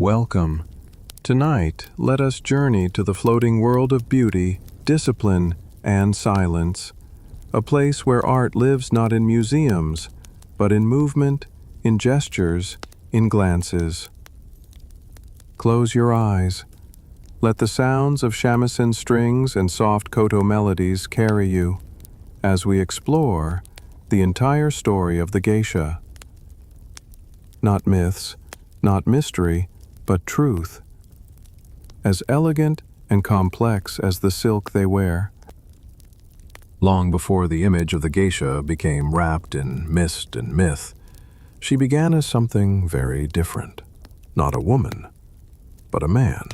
Welcome. Tonight, let us journey to the floating world of beauty, discipline, and silence, a place where art lives not in museums, but in movement, in gestures, in glances. Close your eyes. Let the sounds of shamisen strings and soft koto melodies carry you as we explore the entire story of the geisha. Not myths, not mystery, but truth, as elegant and complex as the silk they wear. Long before the image of the geisha became wrapped in mist and myth, she began as something very different. Not a woman, but a man.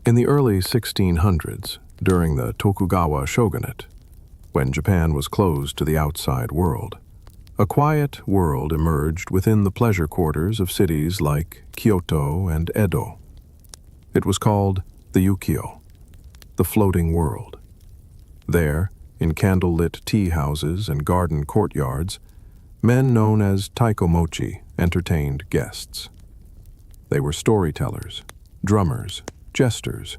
In the early 1600s, during the Tokugawa shogunate, when Japan was closed to the outside world, a quiet world emerged within the pleasure quarters of cities like Kyoto and Edo. It was called the Ukiyo, the floating world. There, in candle-lit tea houses and garden courtyards, men known as taikomochi entertained guests. They were storytellers, drummers, jesters.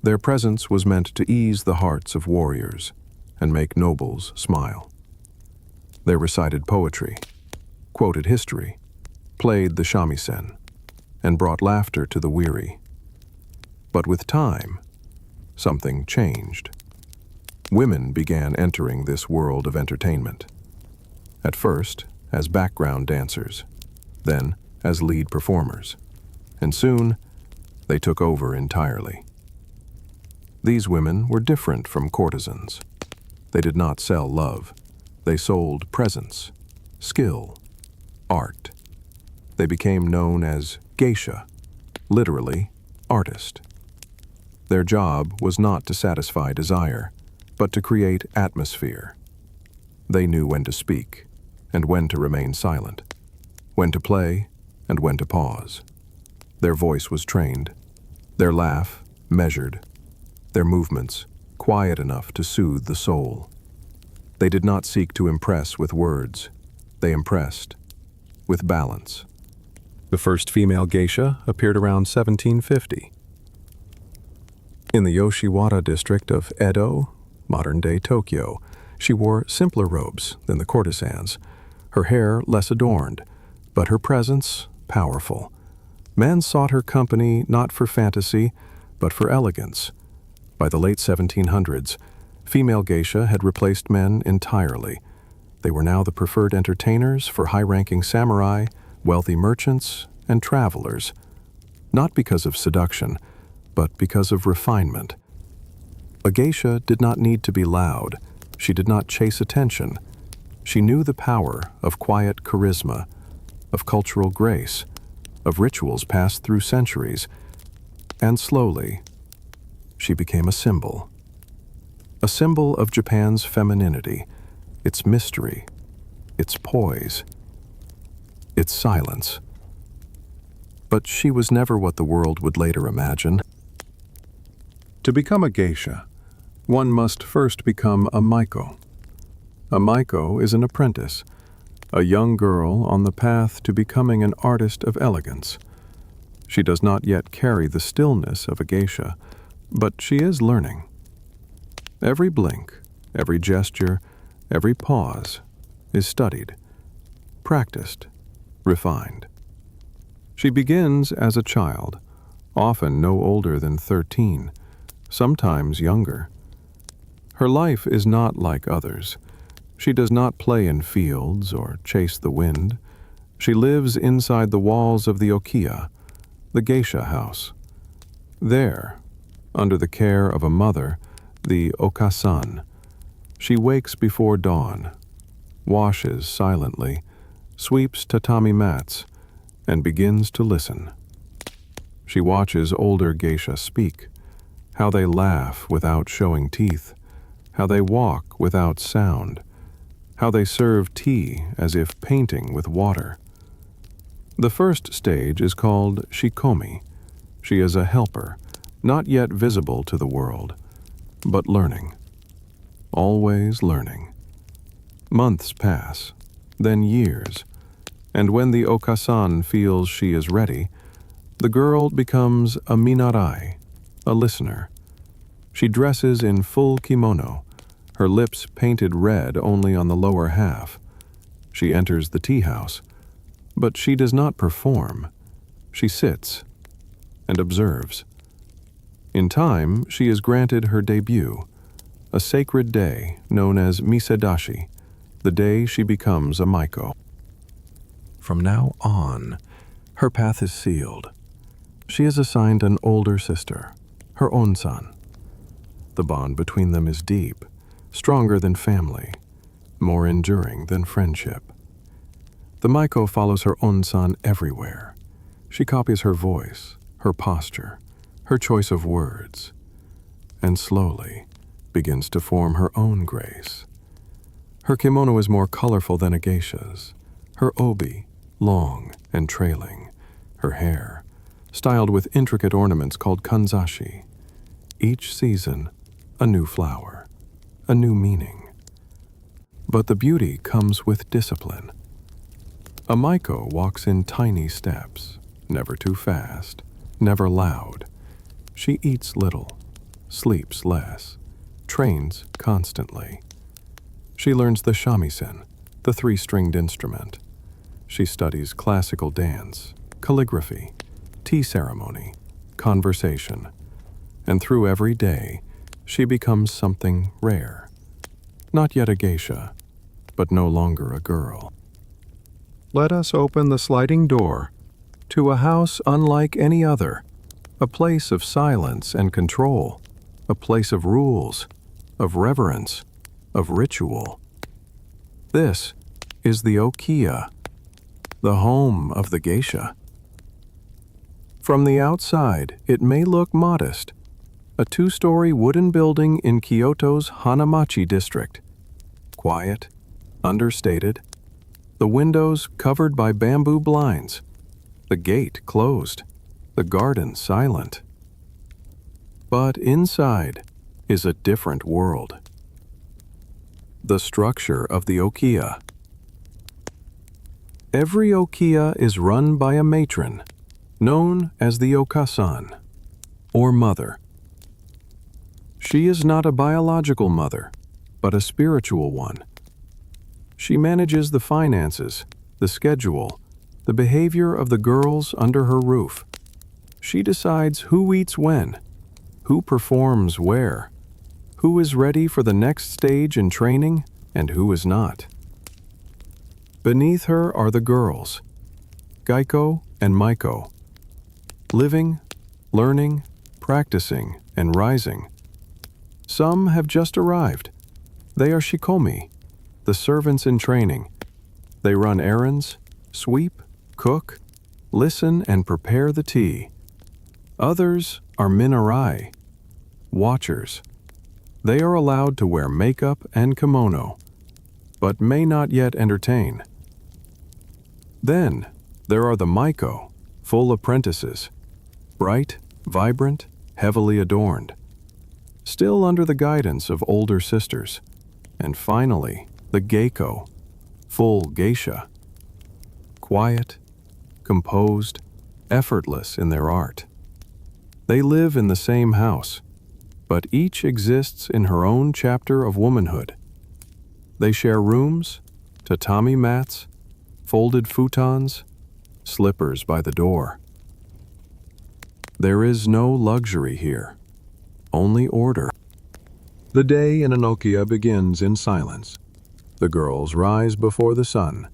Their presence was meant to ease the hearts of warriors and make nobles smile. They recited poetry, quoted history, played the shamisen, and brought laughter to the weary. But with time, something changed. Women began entering this world of entertainment. At first, as background dancers, then as lead performers, and soon they took over entirely. These women were different from courtesans. They did not sell love. They sold presence, skill, art. They became known as geisha, literally artist. Their job was not to satisfy desire, but to create atmosphere. They knew when to speak and when to remain silent, when to play and when to pause. Their voice was trained, their laugh measured, their movements quiet enough to soothe the soul. They did not seek to impress with words. They impressed with balance. The first female geisha appeared around 1750. In the Yoshiwara district of Edo, modern-day Tokyo, she wore simpler robes than the courtesans, her hair less adorned, but her presence powerful. Men sought her company not for fantasy, but for elegance. By the late 1700s, female geisha had replaced men entirely. They were now the preferred entertainers for high-ranking samurai, wealthy merchants, and travelers, not because of seduction, but because of refinement. A geisha did not need to be loud. She did not chase attention. She knew the power of quiet charisma, of cultural grace, of rituals passed through centuries, and slowly, she became a symbol of Japan's femininity, its mystery, its poise, its silence. But she was never what the world would later imagine. To become a geisha, one must first become a maiko. A maiko is an apprentice, a young girl on the path to becoming an artist of elegance. She does not yet carry the stillness of a geisha, but she is learning. Every blink, every gesture, every pause is studied, practiced, refined. She begins as a child, often no older than 13, sometimes younger. Her life is not like others. She does not play in fields or chase the wind. She lives inside the walls of the okiya, the geisha house. There, under the care of a mother, the okasan, she wakes before dawn, washes silently, sweeps tatami mats, and begins to listen. She watches older geisha speak, how they laugh without showing teeth, how they walk without sound, how they serve tea as if painting with water. The first stage is called shikomi. She is a helper, not yet visible to the world, but learning. Always learning. Months pass, then years, and when the okasan feels she is ready, The girl becomes a minarai, a listener. She dresses in full kimono, her lips painted red only on the lower half. She enters the tea house, but she does not perform. She sits and observes. In time, she is granted her debut, a sacred day known as Misedashi, the day she becomes a maiko. From now on, her path is sealed. She is assigned an older sister, her onsan. The bond between them is deep, stronger than family, more enduring than friendship. The maiko follows her onsan everywhere. She copies her voice, her posture, her choice of words, and slowly begins to form her own grace. Her kimono is more colorful than a geisha's, her obi long and trailing, her hair styled with intricate ornaments called kanzashi. Each season, a new flower, a new meaning. But the beauty comes with discipline. A maiko walks in tiny steps, never too fast, never loud. She eats little, sleeps less, trains constantly. She learns the shamisen, the three-stringed instrument. She studies classical dance, calligraphy, tea ceremony, conversation, and through every day, she becomes something rare. Not yet a geisha, but no longer a girl. Let us open the sliding door to a house unlike any other, a place of silence and control, a place of rules, of reverence, of ritual. This is the Okiya, the home of the geisha. From the outside, it may look modest, a two-story wooden building in Kyoto's Hanamachi district. Quiet, understated, the windows covered by bamboo blinds, the gate closed, the garden silent. But inside is a different world. The structure of the Okiya. Every Okiya is run by a matron, known as the Okasan, or mother. She is not a biological mother, but a spiritual one. She manages the finances, the schedule, the behavior of the girls under her roof. She decides who eats when, who performs where, who is ready for the next stage in training, and who is not. Beneath her are the girls, Gaiko and Maiko, living, learning, practicing, and rising. Some have just arrived. They are shikomi, the servants in training. They run errands, sweep, cook, listen, and prepare the tea. Others are minarai, watchers. They are allowed to wear makeup and kimono, but may not yet entertain. Then there are the maiko, full apprentices, bright, vibrant, heavily adorned, still under the guidance of older sisters. And finally, the geiko, full geisha, quiet, composed, effortless in their art. They live in the same house, but each exists in her own chapter of womanhood. They share rooms, tatami mats, folded futons, slippers by the door. There is no luxury here, only order. The day in Enokia begins in silence. The girls rise before the sun,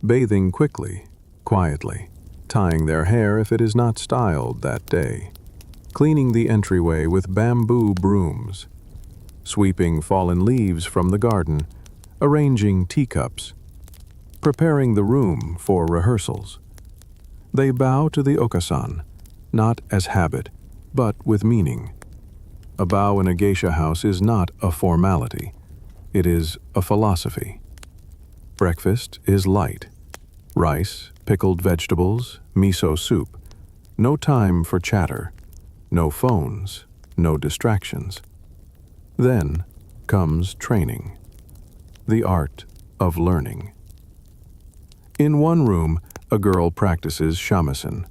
bathing quickly, quietly, tying their hair if it is not styled that day, cleaning the entryway with bamboo brooms, sweeping fallen leaves from the garden, arranging teacups, preparing the room for rehearsals. They bow to the okasan, not as habit, but with meaning. A bow in a geisha house is not a formality. It is a philosophy. Breakfast is light. Rice, pickled vegetables, miso soup. No time for chatter. No phones. No distractions. Then comes training. The art of learning. In one room, a girl practices shamisen.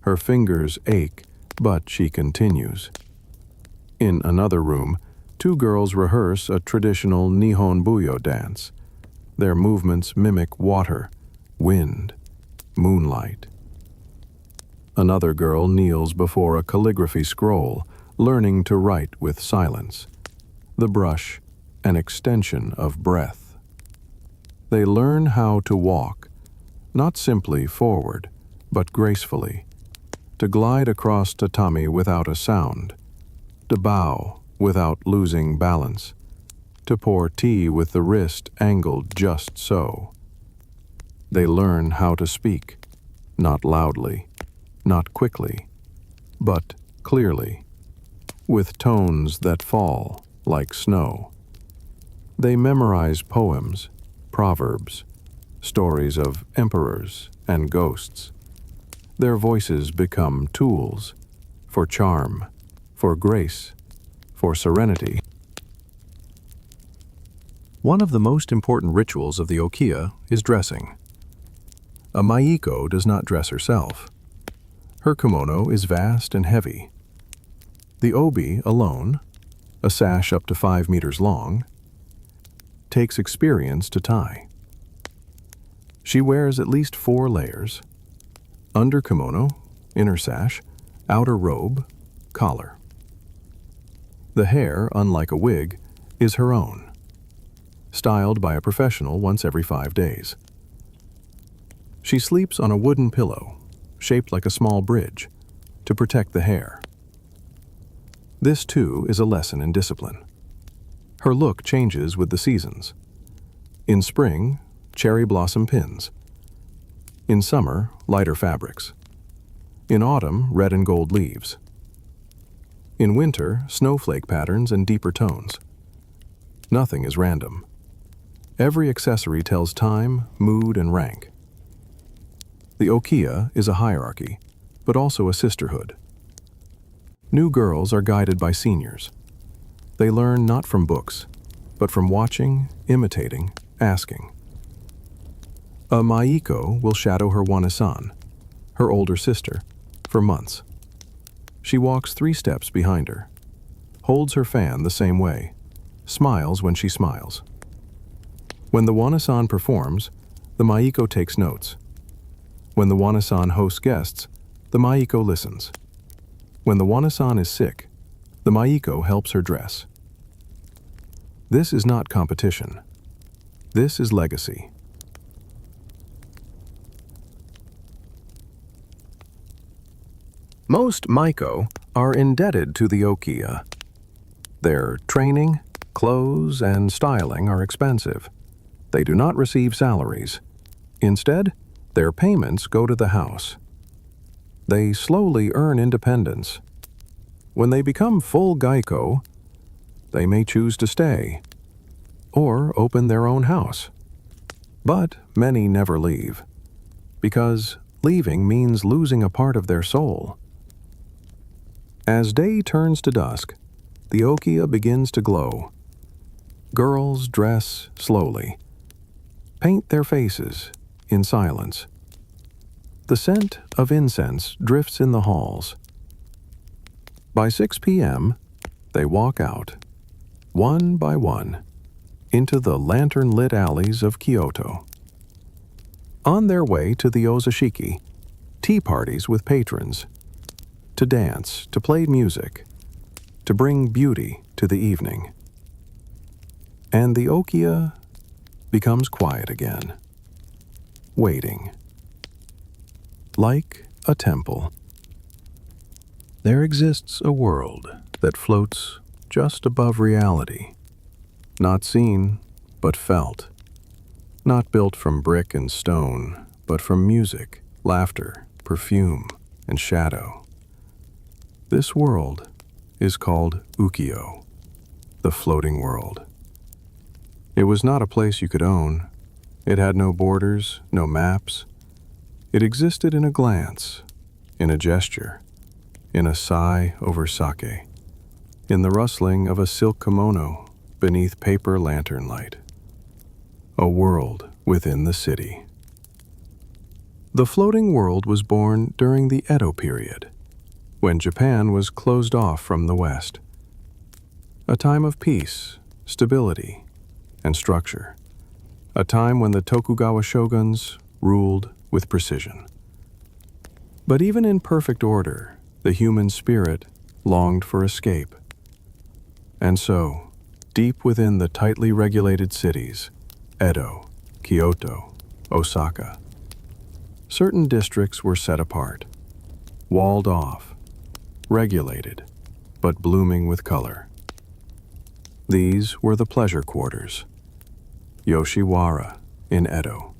Her fingers ache, but she continues. In another room, two girls rehearse a traditional Nihon Buyo dance. Their movements mimic water, wind, moonlight. Another girl kneels before a calligraphy scroll, learning to write with silence. The brush, an extension of breath. They learn how to walk, not simply forward, but gracefully. To glide across tatami without a sound. To bow without losing balance. To pour tea with the wrist angled just so. They learn how to speak, not loudly, not quickly, but clearly, with tones that fall like snow. They memorize poems, proverbs, stories of emperors and ghosts. Their voices become tools for charm, for grace, for serenity. One of the most important rituals of the Okiya is dressing. A maiko does not dress herself. Her kimono is vast and heavy. The obi alone, a sash up to 5 meters long, takes experience to tie. She wears at least 4 layers: under kimono, inner sash, outer robe, collar. The hair, unlike a wig, is her own, styled by a professional once every 5 days. She sleeps on a wooden pillow, shaped like a small bridge, to protect the hair. This, too, is a lesson in discipline. Her look changes with the seasons. In spring, cherry blossom pins. In summer, lighter fabrics. In autumn, red and gold leaves. In winter, snowflake patterns and deeper tones. Nothing is random. Every accessory tells time, mood, and rank. The Okiya is a hierarchy, but also a sisterhood. New girls are guided by seniors. They learn not from books, but from watching, imitating, asking. A maiko will shadow her wane-san, her older sister, for months. She walks 3 steps behind her, holds her fan the same way, smiles when she smiles. When the wane-san performs, the maiko takes notes. When the wane-san hosts guests, the maiko listens. When the wane-san is sick, the maiko helps her dress. This is not competition. This is legacy. Most maiko are indebted to the Okiya. Their training, clothes, and styling are expensive. They do not receive salaries. Instead, their payments go to the house. They slowly earn independence. When they become full gaiko, they may choose to stay or open their own house. But many never leave, because leaving means losing a part of their soul. As day turns to dusk, the Okiya begins to glow. Girls dress slowly, paint their faces in silence. The scent of incense drifts in the halls. By 6 p.m., they walk out, one by one, into the lantern-lit alleys of Kyoto. On their way to the ozashiki, tea parties with patrons, to dance, to play music, to bring beauty to the evening. And the Okiya becomes quiet again, waiting. Like a temple, there exists a world that floats just above reality, not seen, but felt, not built from brick and stone, but from music, laughter, perfume, and shadow. This world is called Ukiyo, the floating world. It was not a place you could own. It had no borders, no maps. It existed in a glance, in a gesture, in a sigh over sake, in the rustling of a silk kimono beneath paper lantern light. A world within the city. The floating world was born during the Edo period, when Japan was closed off from the West. A time of peace, stability, and structure. A time when the Tokugawa shoguns ruled with precision. But even in perfect order, the human spirit longed for escape. And so, deep within the tightly regulated cities, Edo, Kyoto, Osaka, certain districts were set apart, walled off, regulated, but blooming with color. These were the pleasure quarters. Yoshiwara in Edo,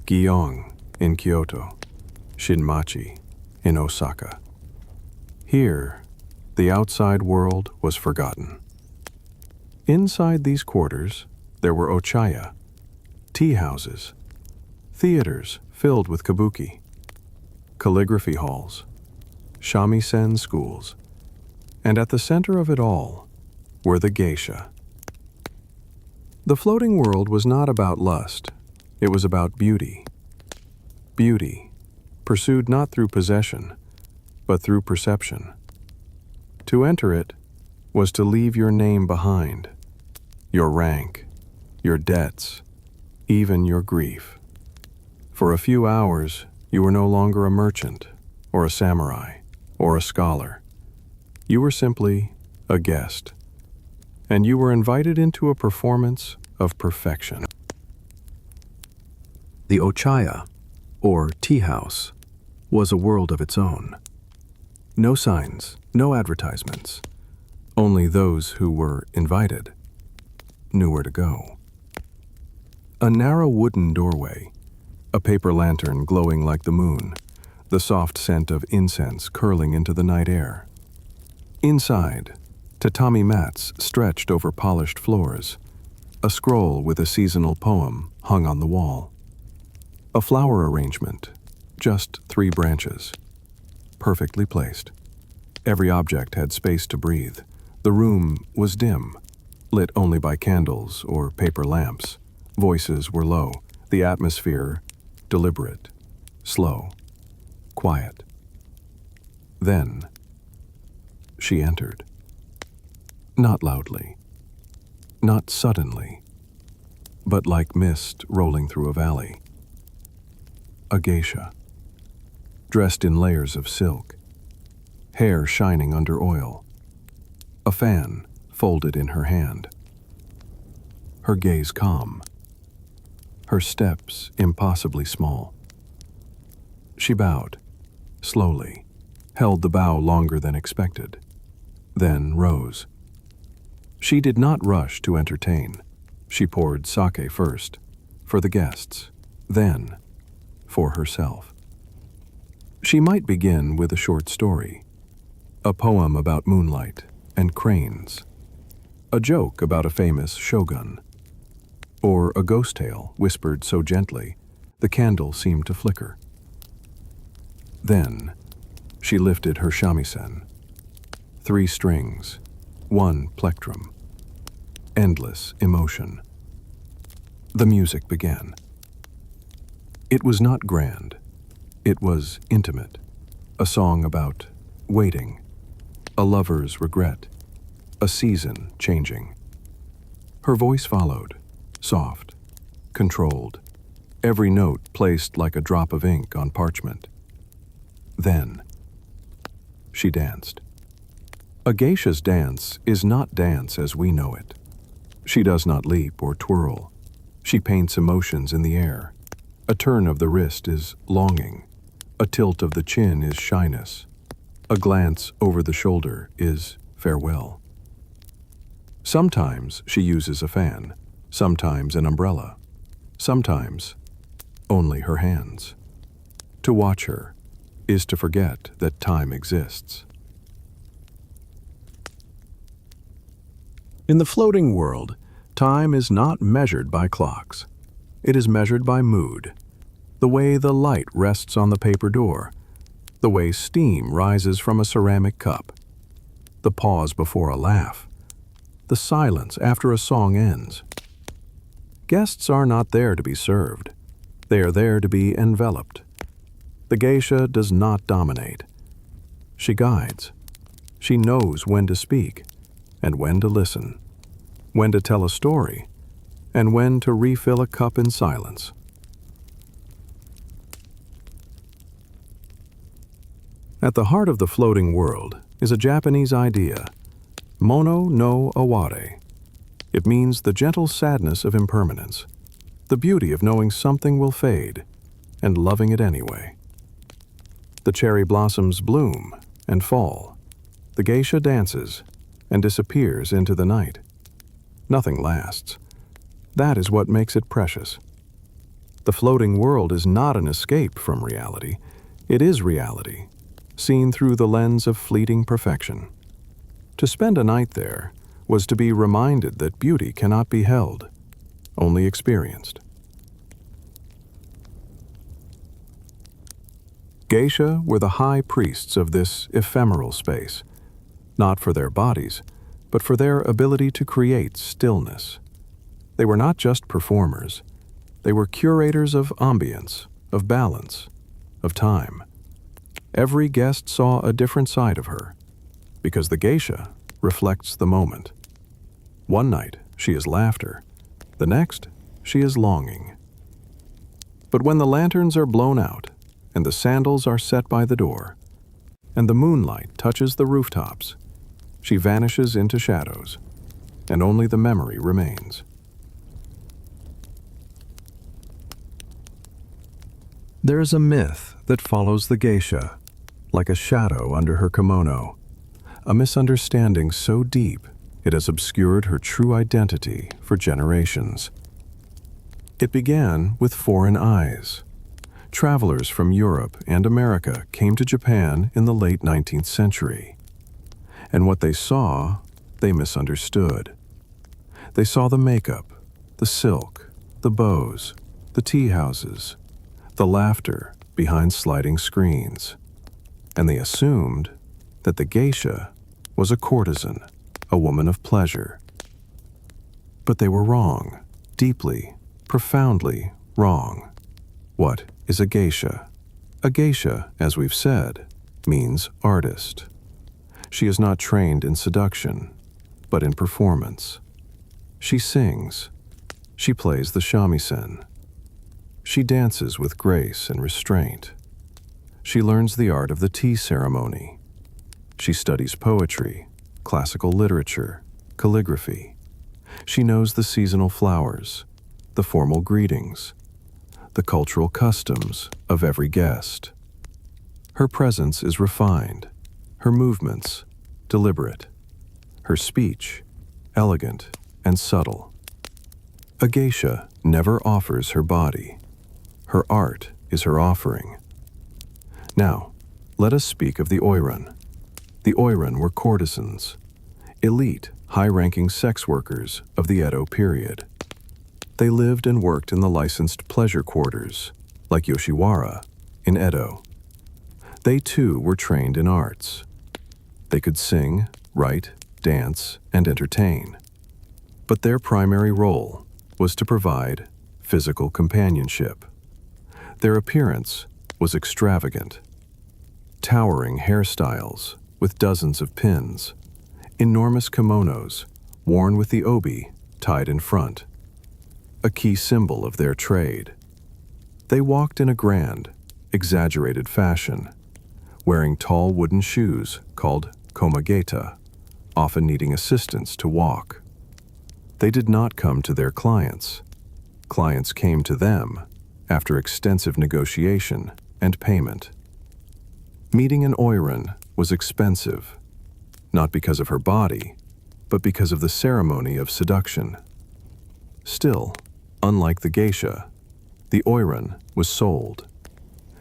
Gyeong in Kyoto, Shinmachi in Osaka. Here, the outside world was forgotten. Inside these quarters, there were ochaya, tea houses, theaters filled with kabuki, calligraphy halls, shamisen schools, and at the center of it all were the geisha. The floating world was not about lust, it was about beauty. Beauty, pursued not through possession, but through perception. To enter it was to leave your name behind, your rank, your debts, even your grief. For a few hours, you were no longer a merchant, or a samurai, or a scholar. You were simply a guest, and you were invited into a performance of perfection. The ochaya, or tea house, was a world of its own. No signs, no advertisements. Only those who were invited knew where to go. A narrow wooden doorway, a paper lantern glowing like the moon, the soft scent of incense curling into the night air. Inside, tatami mats stretched over polished floors, a scroll with a seasonal poem hung on the wall. A flower arrangement, just 3 branches, perfectly placed. Every object had space to breathe. The room was dim, lit only by candles or paper lamps. Voices were low, the atmosphere deliberate, slow, quiet. Then, she entered. Not loudly, not suddenly, but like mist rolling through a valley. A geisha, dressed in layers of silk, hair shining under oil, a fan folded in her hand. Her gaze calm, her steps impossibly small. She bowed, slowly, held the bow longer than expected, then rose. She did not rush to entertain. She poured sake first, for the guests, then for herself. She might begin with a short story, a poem about moonlight and cranes, a joke about a famous shogun, or a ghost tale whispered so gently the candle seemed to flicker. Then she lifted her shamisen. 3 strings, 1 plectrum. Endless emotion. The music began. It was not grand. It was intimate. A song about waiting, a lover's regret, a season changing. Her voice followed, soft, controlled, every note placed like a drop of ink on parchment. Then, she danced. A geisha's dance is not dance as we know it. She does not leap or twirl. She paints emotions in the air. A turn of the wrist is longing. A tilt of the chin is shyness. A glance over the shoulder is farewell. Sometimes she uses a fan, sometimes an umbrella, sometimes only her hands. To watch her is to forget that time exists. In the floating world, time is not measured by clocks. It is measured by mood, the way the light rests on the paper door, the way steam rises from a ceramic cup, the pause before a laugh, the silence after a song ends. Guests are not there to be served. They are there to be enveloped, The geisha does not dominate. She guides. She knows when to speak and when to listen, when to tell a story, and when to refill a cup in silence. At the heart of the floating world is a Japanese idea, mono no aware. It means the gentle sadness of impermanence, the beauty of knowing something will fade and loving it anyway. The cherry blossoms bloom and fall. The geisha dances and disappears into the night. Nothing lasts. That is what makes it precious. The floating world is not an escape from reality. It is reality, seen through the lens of fleeting perfection. To spend a night there was to be reminded that beauty cannot be held, only experienced. Geisha were the high priests of this ephemeral space, not for their bodies, but for their ability to create stillness. They were not just performers. They were curators of ambience, of balance, of time. Every guest saw a different side of her, because the geisha reflects the moment. One night, she is laughter. The next, she is longing. But when the lanterns are blown out, and the sandals are set by the door, and the moonlight touches the rooftops, she vanishes into shadows, and only the memory remains. There is a myth that follows the geisha, like a shadow under her kimono, a misunderstanding so deep it has obscured her true identity for generations. It began with foreign eyes. Travelers from Europe and America came to Japan in the late 19th century. And what they saw, they misunderstood. They saw the makeup, the silk, the bows, the tea houses, the laughter behind sliding screens. And they assumed that the geisha was a courtesan, a woman of pleasure. But they were wrong, deeply, profoundly wrong. What is a geisha? A geisha, as we've said, means artist. She is not trained in seduction, but in performance. She sings. She plays the shamisen. She dances with grace and restraint. She learns the art of the tea ceremony. She studies poetry, classical literature, calligraphy. She knows the seasonal flowers, the formal greetings, the cultural customs of every guest. Her presence is refined, her movements deliberate, her speech elegant and subtle. A geisha never offers her body. Her art is her offering. Now, let us speak of the oiran. The oiran were courtesans, elite, high-ranking sex workers of the Edo period. They lived and worked in the licensed pleasure quarters, like Yoshiwara, in Edo. They too were trained in arts. They could sing, write, dance, and entertain. But their primary role was to provide physical companionship. Their appearance was extravagant. Towering hairstyles with dozens of pins, enormous kimonos worn with the obi tied in front, a key symbol of their trade. They walked in a grand, exaggerated fashion, wearing tall wooden shoes called komageta, often needing assistance to walk. They did not come to their clients. Clients came to them after extensive negotiation and payment. Meeting an oiran was expensive, not because of her body, but because of the ceremony of seduction. Still, unlike the geisha, the oiran was sold.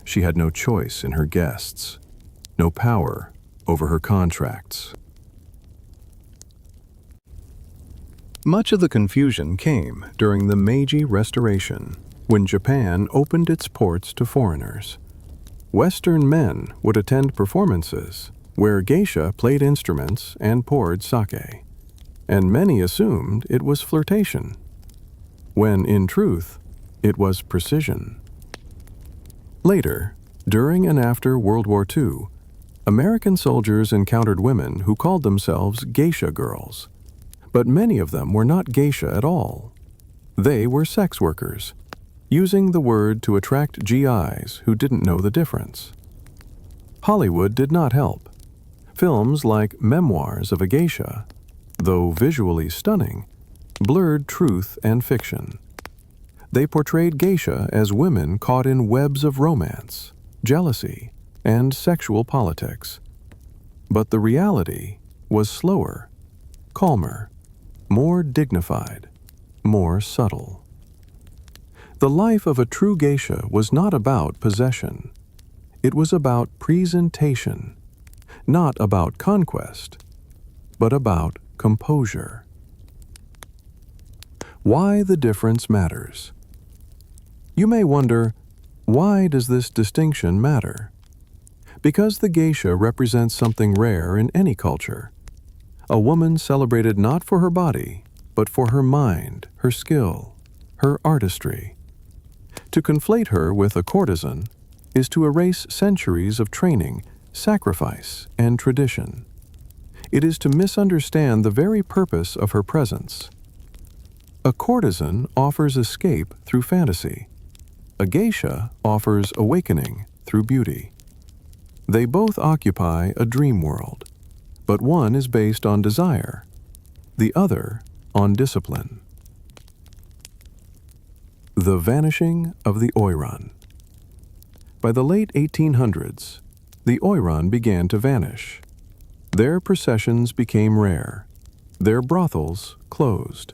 She had no choice in her guests, no power over her contracts. Much of the confusion came during the Meiji Restoration, when Japan opened its ports to foreigners. Western men would attend performances where geisha played instruments and poured sake, and many assumed it was flirtation, when in truth, it was precision. Later, During and after World War II, American soldiers encountered women who called themselves geisha girls. But many of them were not geisha at all. They were sex workers, using the word to attract GIs who didn't know the difference. Hollywood did not help. Films like Memoirs of a Geisha, though visually stunning, blurred truth and fiction. They portrayed geisha as women caught in webs of romance, jealousy, and sexual politics. But the reality was slower, calmer, more dignified, more subtle. The life of a true geisha was not about possession. It was about presentation, not about conquest, but about composure. Why the difference matters. You may wonder, why does this distinction matter? Because the geisha represents something rare in any culture. A woman celebrated not for her body, but for her mind, her skill, her artistry. To conflate her with a courtesan is to erase centuries of training, sacrifice, and tradition. It is to misunderstand the very purpose of her presence. A courtesan offers escape through fantasy. A geisha offers awakening through beauty. They both occupy a dream world, but one is based on desire, the other on discipline. The vanishing of the oiran. By the late 1800s, the oiran began to vanish. Their processions became rare. Their brothels closed.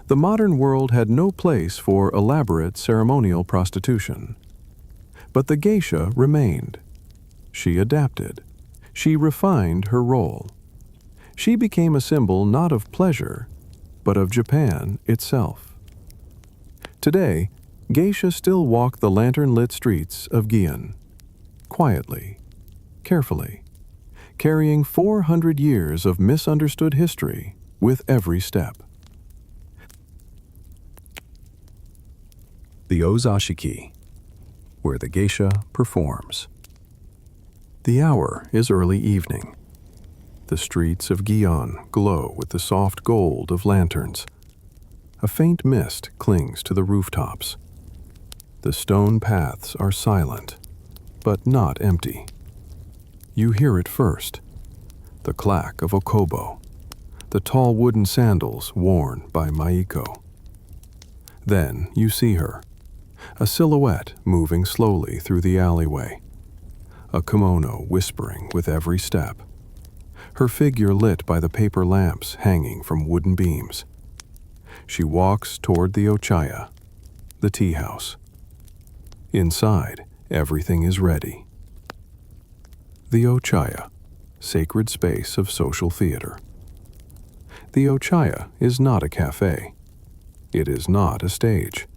The modern world had no place for elaborate ceremonial prostitution. But the geisha remained. She adapted. She refined her role. She became a symbol not of pleasure, but of Japan itself. Today, geisha still walk the lantern-lit streets of Gion, quietly, carefully, carrying 400 years of misunderstood history with every step. The Ozashiki, where the geisha performs. The hour is early evening. The streets of Gion glow with the soft gold of lanterns. A faint mist clings to the rooftops. The stone paths are silent, but not empty. You hear it first, the clack of okobo, the tall wooden sandals worn by maiko. Then you see her, a silhouette moving slowly through the alleyway, a kimono whispering with every step, her figure lit by the paper lamps hanging from wooden beams. She walks toward the ochaya, the tea house. Inside, everything is ready. The ochaya, sacred space of social theater. The ochaya is not a cafe. It is not a stage.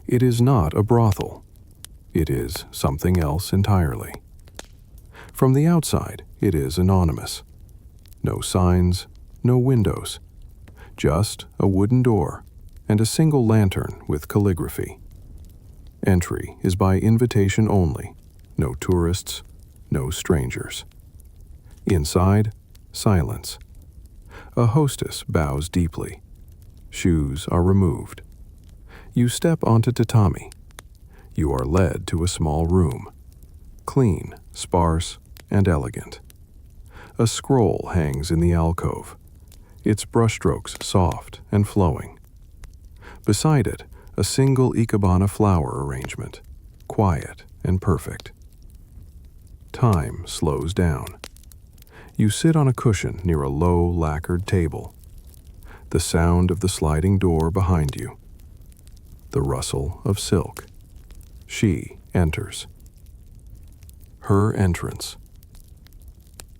It is not a brothel. It is something else entirely. From the outside, it is anonymous. No signs, no windows. Just a wooden door and a single lantern with calligraphy. Entry is by invitation only. No tourists, no strangers. Inside, silence. A hostess bows deeply. Shoes are removed. You step onto tatami. You are led to a small room. Clean, sparse, and elegant. A scroll hangs in the alcove, its brushstrokes soft and flowing. Beside it, a single ikebana flower arrangement, quiet and perfect. Time slows down. You sit on a cushion near a low, lacquered table. The sound of the sliding door behind you. The rustle of silk. She enters. Her entrance.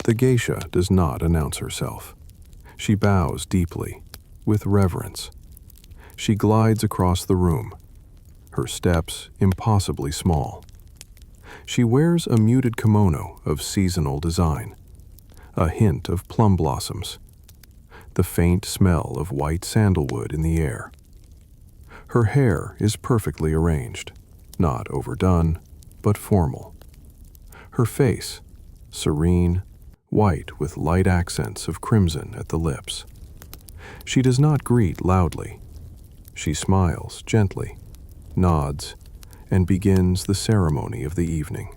The geisha does not announce herself. She bows deeply, with reverence. She glides across the room, her steps impossibly small. She wears a muted kimono of seasonal design, a hint of plum blossoms, the faint smell of white sandalwood in the air. Her hair is perfectly arranged, not overdone, but formal. Her face, serene, white with light accents of crimson at the lips. She does not greet loudly. She smiles gently, nods, and begins the ceremony of the evening.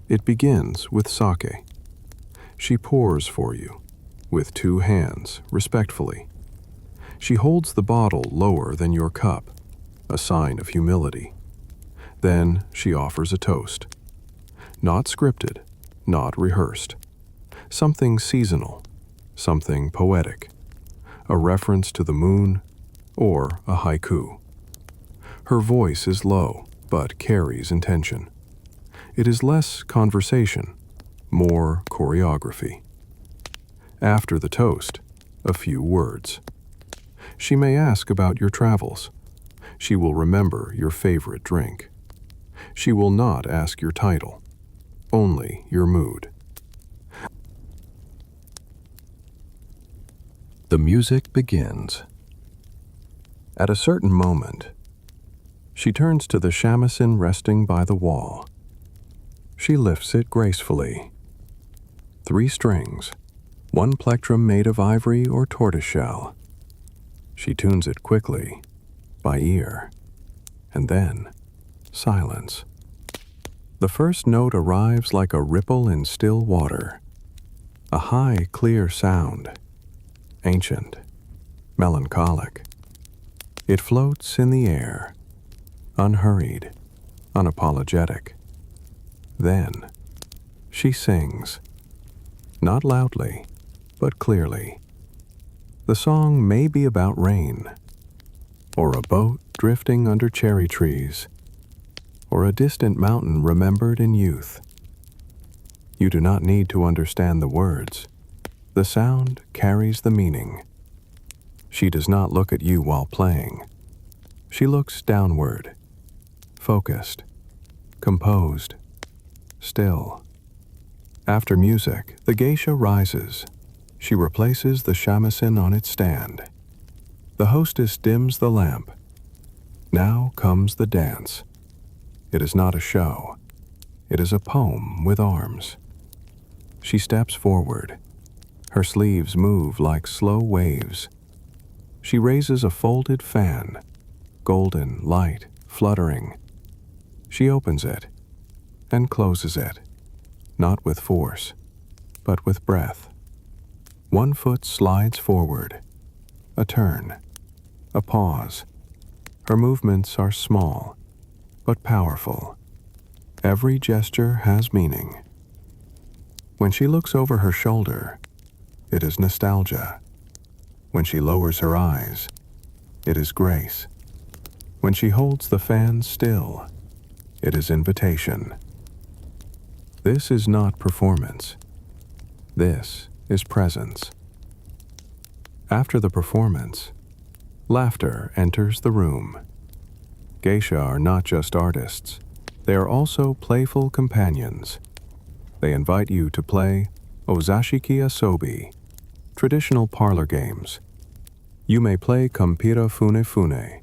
It begins with sake. She pours for you, with 2 hands, respectfully. She holds the bottle lower than your cup, a sign of humility. Then she offers a toast. Not scripted, not rehearsed. Something seasonal, something poetic. A reference to the moon, or a haiku. Her voice is low, but carries intention. It is less conversation, more choreography. After the toast, a few words. She may ask about your travels. She will remember your favorite drink. She will not ask your title, only your mood. The music begins. At a certain moment, she turns to the shamisen resting by the wall. She lifts it gracefully. 3 strings, 1 plectrum made of ivory or tortoiseshell. She tunes it quickly, by ear, and then silence. The first note arrives like a ripple in still water, a high, clear sound, ancient, melancholic. It floats in the air, unhurried, unapologetic. Then she sings, not loudly, but clearly. The song may be about rain, or a boat drifting under cherry trees, or a distant mountain remembered in youth. You do not need to understand the words. The sound carries the meaning. She does not look at you while playing. She looks downward, focused, composed, still. After music, the geisha rises. She replaces the shamisen on its stand. The hostess dims the lamp. Now comes the dance. It is not a show. It is a poem with arms. She steps forward. Her sleeves move like slow waves. She raises a folded fan, golden, light, fluttering. She opens it and closes it, not with force, but with breath. 1 foot slides forward, a turn, a pause. Her movements are small, but powerful. Every gesture has meaning. When she looks over her shoulder, it is nostalgia. When she lowers her eyes, it is grace. When she holds the fan still, it is invitation. This is not performance. This is presence. After the performance, laughter enters the room. Geisha are not just artists. They are also playful companions. They invite you to play ozashiki asobi, traditional parlor games. You may play kompira fune fune,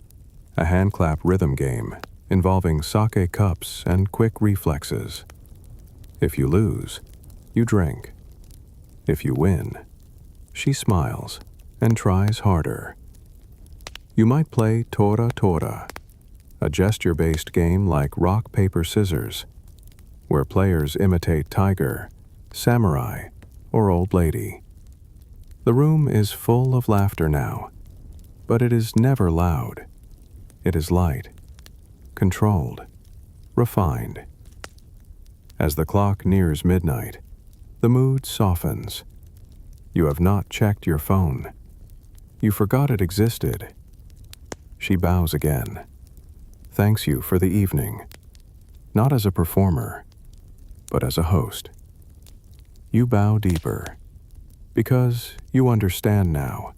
a handclap rhythm game involving sake cups and quick reflexes. If you lose, you drink. If you win, she smiles and tries harder. You might play tora tora, a gesture-based game like rock, paper, scissors, where players imitate tiger, samurai, or old lady. The room is full of laughter now, but it is never loud. It is light, controlled, refined. As the clock nears midnight, the mood softens. You have not checked your phone. You forgot it existed. She bows again, thanks you for the evening, not as a performer, but as a host. You bow deeper, because you understand now.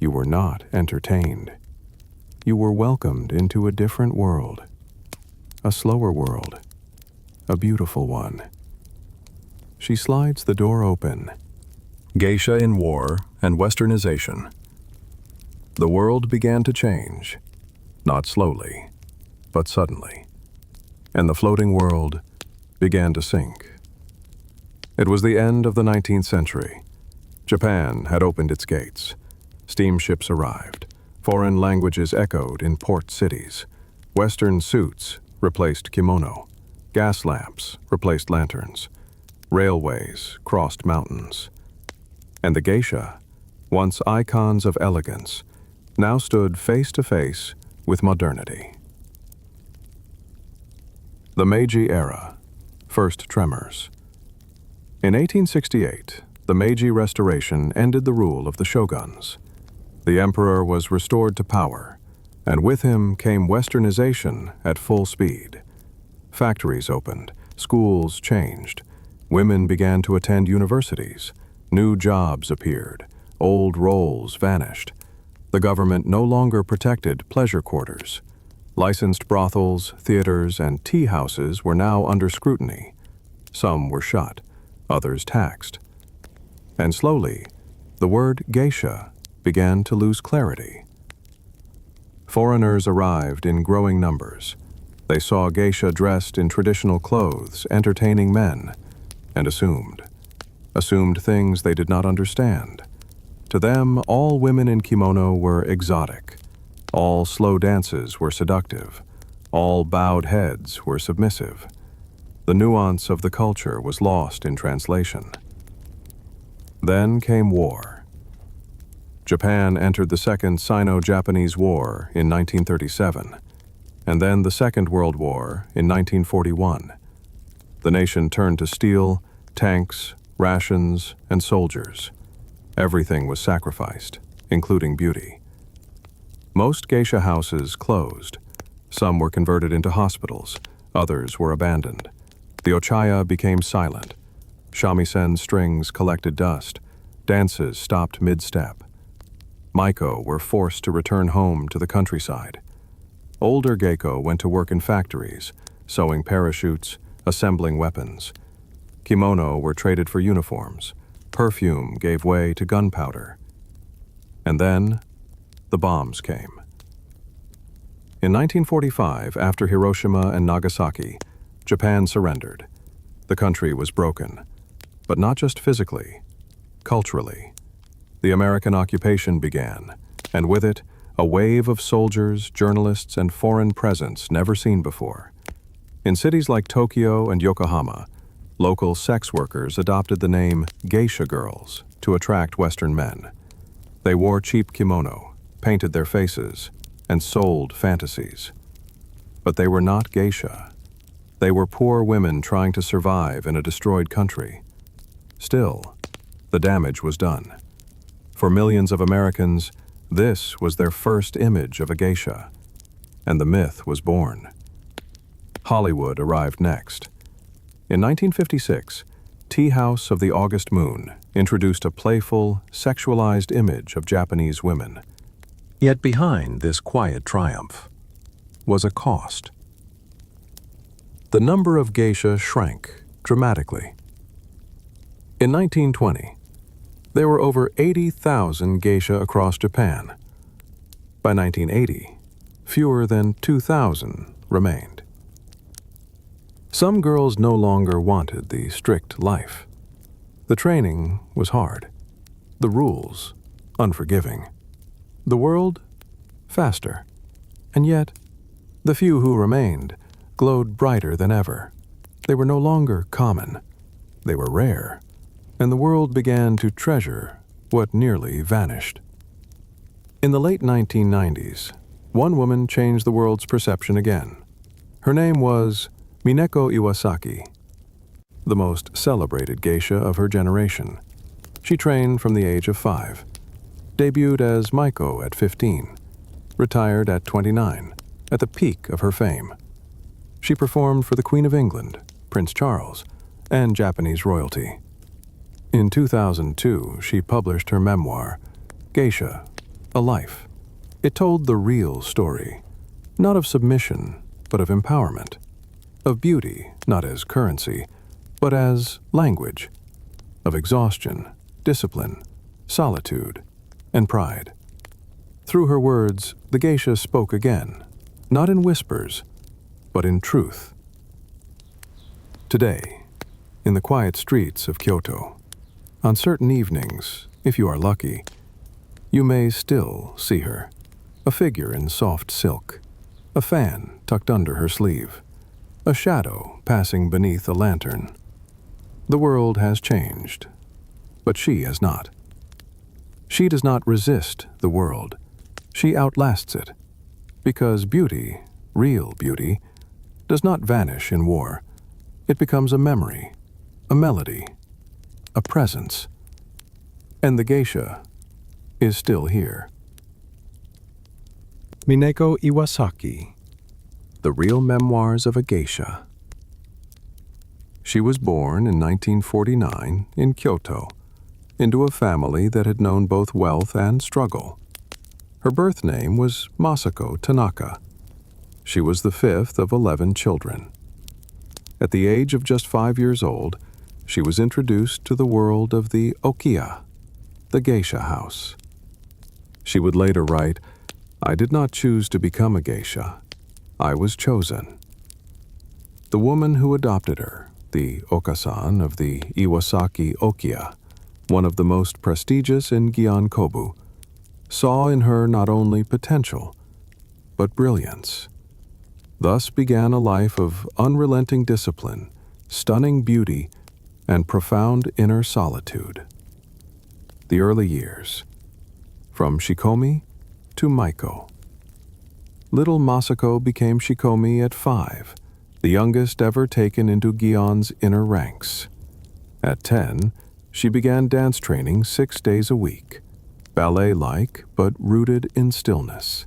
You were not entertained. You were welcomed into a different world, a slower world, a beautiful one. She slides the door open. Geisha in War and Westernization. The world began to change, not slowly, but suddenly. And the floating world began to sink. It was the end of the 19th century. Japan had opened its gates. Steamships arrived. Foreign languages echoed in port cities. Western suits replaced kimono. Gas lamps replaced lanterns. Railways crossed mountains. And the geisha, once icons of elegance, now stood face to face with modernity. The Meiji Era, First Tremors. In 1868, the Meiji Restoration ended the rule of the shoguns. The emperor was restored to power, and with him came westernization at full speed. Factories opened, schools changed, women began to attend universities, new jobs appeared, old roles vanished. The government no longer protected pleasure quarters. Licensed brothels, theaters, and tea houses were now under scrutiny. Some were shut, others taxed. And slowly, the word geisha began to lose clarity. Foreigners arrived in growing numbers. They saw geisha dressed in traditional clothes, entertaining men, and assumed things they did not understand. To them, all women in kimono were exotic. All slow dances were seductive. All bowed heads were submissive. The nuance of the culture was lost in translation. Then came war. Japan entered the Second Sino-Japanese War in 1937, and then the Second World War in 1941. The nation turned to steel, tanks, rations, and soldiers. Everything was sacrificed, including beauty. Most geisha houses closed. Some were converted into hospitals. Others were abandoned. The ochaya became silent. Shamisen strings collected dust. Dances stopped mid-step. Maiko were forced to return home to the countryside. Older geiko went to work in factories, sewing parachutes, assembling weapons. Kimono were traded for uniforms. Perfume gave way to gunpowder. And then, the bombs came. In 1945, after Hiroshima and Nagasaki, Japan surrendered. The country was broken, but not just physically, culturally. The American occupation began, and with it, a wave of soldiers, journalists, and foreign presence never seen before. In cities like Tokyo and Yokohama, local sex workers adopted the name geisha girls to attract Western men. They wore cheap kimono, painted their faces, and sold fantasies. But they were not geisha. They were poor women trying to survive in a destroyed country. Still, the damage was done. For millions of Americans, this was their first image of a geisha, and the myth was born. Hollywood arrived next. In 1956, Tea House of the August Moon introduced a playful, sexualized image of Japanese women. Yet behind this quiet triumph was a cost. The number of geisha shrank dramatically. In 1920, there were over 80,000 geisha across Japan. By 1980, fewer than 2,000 remained. Some girls no longer wanted the strict life. The training was hard, the rules unforgiving, the world faster, and yet the few who remained glowed brighter than ever. They were no longer common, they were rare, and the world began to treasure what nearly vanished. In the late 1990s, one woman changed the world's perception again. Her name was Mineko Iwasaki, the most celebrated geisha of her generation. She trained from the age of 5, debuted as maiko at 15, retired at 29, at the peak of her fame. She performed for the Queen of England, Prince Charles, and Japanese royalty. In 2002, she published her memoir, Geisha, A Life. It told the real story, not of submission, but of empowerment, of beauty, not as currency, but as language, of exhaustion, discipline, solitude, and pride. Through her words, the geisha spoke again, not in whispers, but in truth. Today, in the quiet streets of Kyoto, on certain evenings, if you are lucky, you may still see her, a figure in soft silk, a fan tucked under her sleeve, a shadow passing beneath a lantern. The world has changed, but she has not. She does not resist the world. She outlasts it, because beauty, real beauty, does not vanish in war. It becomes a memory, a melody, a presence. And the geisha is still here. Mineko Iwasaki. The Real Memoirs of a Geisha. She was born in 1949 in Kyoto, into a family that had known both wealth and struggle. Her birth name was Masako Tanaka. She was the fifth of 11 children. At the age of just 5 years old, she was introduced to the world of the okiya, the geisha house. She would later write, "I did not choose to become a geisha. I was chosen." The woman who adopted her, the okasan of the Iwasaki Okiya, one of the most prestigious in Gyankobu, saw in her not only potential, but brilliance. Thus began a life of unrelenting discipline, stunning beauty, and profound inner solitude. The early years, from shikomi to maiko. Little Masako became shikomi at 5, the youngest ever taken into Gion's inner ranks. At 10, she began dance training 6 days a week, ballet-like but rooted in stillness.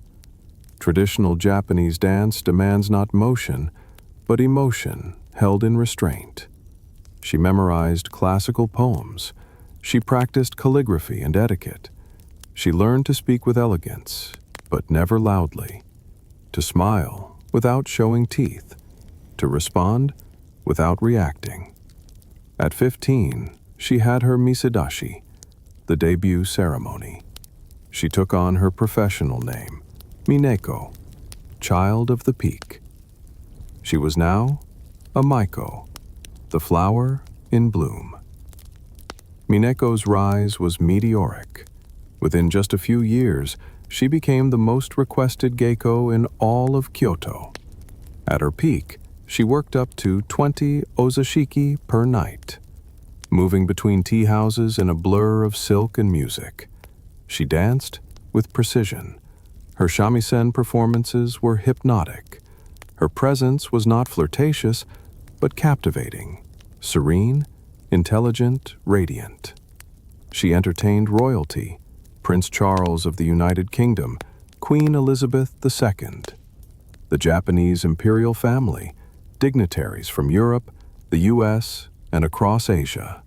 Traditional Japanese dance demands not motion, but emotion held in restraint. She memorized classical poems. She practiced calligraphy and etiquette. She learned to speak with elegance, but never loudly, to smile without showing teeth, to respond without reacting. At 15, she had her misedashi, the debut ceremony. She took on her professional name, Mineko, Child of the Peak. She was now a maiko, the flower in bloom. Mineko's rise was meteoric. Within just a few years, she became the most requested geiko in all of Kyoto. At her peak, she worked up to 20 ozashiki per night, moving between tea houses in a blur of silk and music. She danced with precision. Her shamisen performances were hypnotic. Her presence was not flirtatious, but captivating, serene, intelligent, radiant. She entertained royalty, Prince Charles of the United Kingdom, Queen Elizabeth II, the Japanese imperial family, dignitaries from Europe, the US, and across Asia.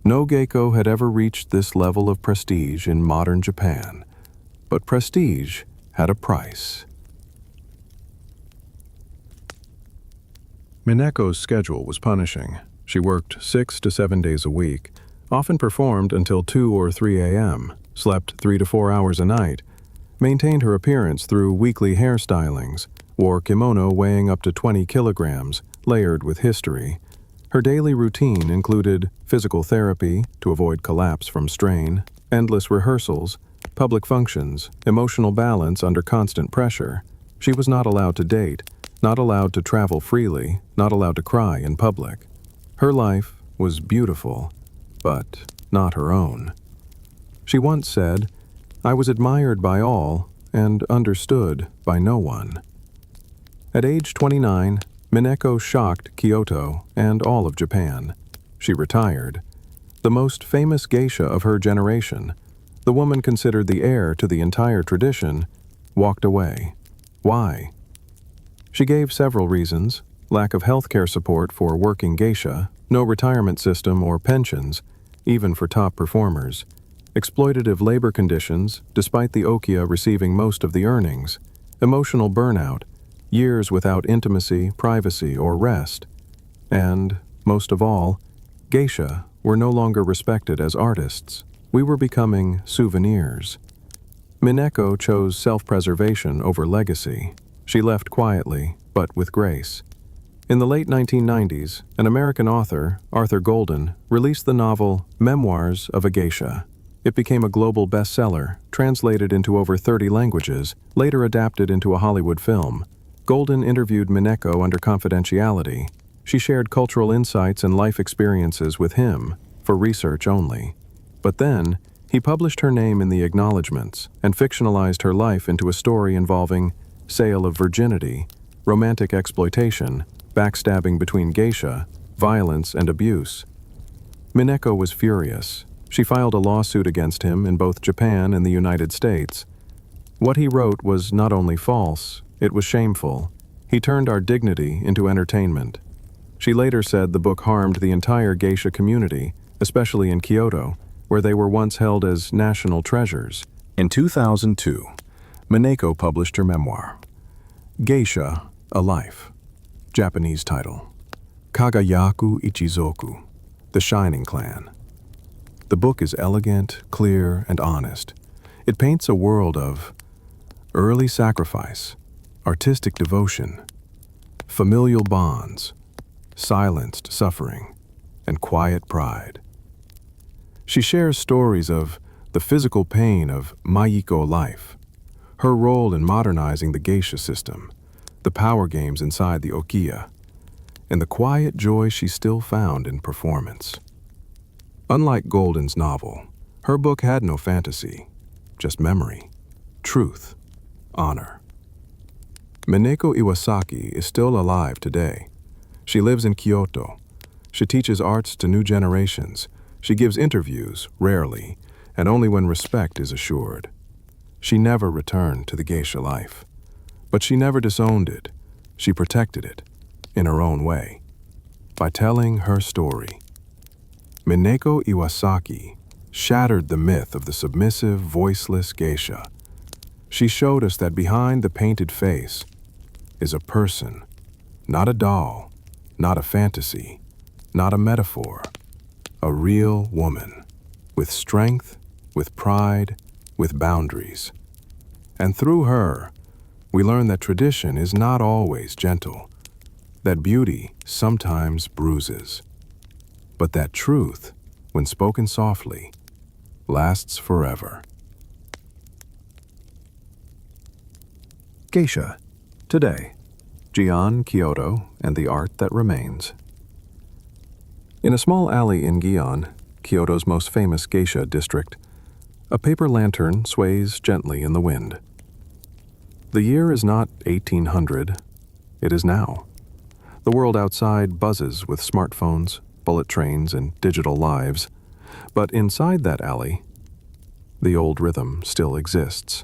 No geiko had ever reached this level of prestige in modern Japan, but prestige had a price. Mineko's schedule was punishing. She worked 6 to 7 days a week, often performed until 2 or 3 a.m., slept 3 to 4 hours a night, maintained her appearance through weekly hairstylings, wore kimono weighing up to 20 kilograms, layered with history. Her daily routine included physical therapy to avoid collapse from strain, endless rehearsals, public functions, emotional balance under constant pressure. She was not allowed to date, not allowed to travel freely, not allowed to cry in public. Her life was beautiful, but not her own. She once said, "I was admired by all and understood by no one." At age 29, Mineko shocked Kyoto and all of Japan. She retired. The most famous geisha of her generation, the woman considered the heir to the entire tradition, walked away. Why? She gave several reasons: lack of healthcare support for working geisha, no retirement system or pensions, even for top performers, exploitative labor conditions despite the okiya receiving most of the earnings, emotional burnout, years without intimacy, privacy, or rest, and, most of all, geisha were no longer respected as artists. We were becoming souvenirs. Mineko chose self-preservation over legacy. She left quietly, but with grace. In the late 1990s, an American author, Arthur Golden, released the novel Memoirs of a Geisha. It became a global bestseller, translated into over 30 languages, later adapted into a Hollywood film. Golden interviewed Mineko under confidentiality. She shared cultural insights and life experiences with him, for research only. But then, he published her name in the acknowledgments and fictionalized her life into a story involving sale of virginity, romantic exploitation, backstabbing between geisha, violence, and abuse. Mineko was furious. She filed a lawsuit against him in both Japan and the United States. What he wrote was not only false, it was shameful. He turned our dignity into entertainment. She later said the book harmed the entire geisha community, especially in Kyoto, where they were once held as national treasures. In 2002, Mineko published her memoir, Geisha, A Life. Japanese title, Kagayaku Ichizoku, The Shining Clan. The book is elegant, clear, and honest. It paints a world of early sacrifice, artistic devotion, familial bonds, silenced suffering, and quiet pride. She shares stories of the physical pain of maiko life, her role in modernizing the geisha system, the power games inside the okiya, and the quiet joy she still found in performance. Unlike Golden's novel, her book had no fantasy, just memory, truth, honor. Mineko Iwasaki is still alive today. She lives in Kyoto. She teaches arts to new generations. She gives interviews, rarely, and only when respect is assured. She never returned to the geisha life. But she never disowned it. She protected it, in her own way, by telling her story. Mineko Iwasaki shattered the myth of the submissive, voiceless geisha. She showed us that behind the painted face is a person, not a doll, not a fantasy, not a metaphor, a real woman, with strength, with pride, with boundaries. And through her, we learn that tradition is not always gentle, that beauty sometimes bruises, but that truth, when spoken softly, lasts forever. Geisha, today, Gion, Kyoto, and the art that remains. In a small alley in Gion, Kyoto's most famous geisha district, a paper lantern sways gently in the wind. The year is not 1800, it is now. The world outside buzzes with smartphones, bullet trains, and digital lives, but inside that alley, the old rhythm still exists.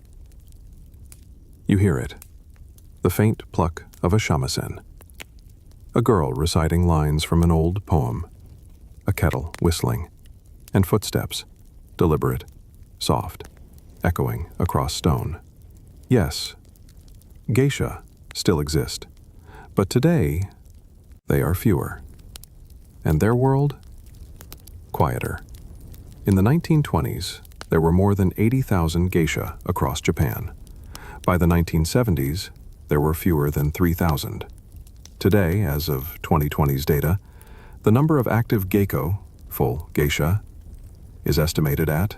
You hear it, the faint pluck of a shamisen, a girl reciting lines from an old poem, a kettle whistling, and footsteps, deliberate, soft, echoing across stone. Yes, geisha still exist, but today they are fewer, and their world, quieter. In the 1920s, there were more than 80,000 geisha across Japan. By the 1970s, there were fewer than 3,000. Today, as of 2020's data, the number of active geiko, full geisha, is estimated at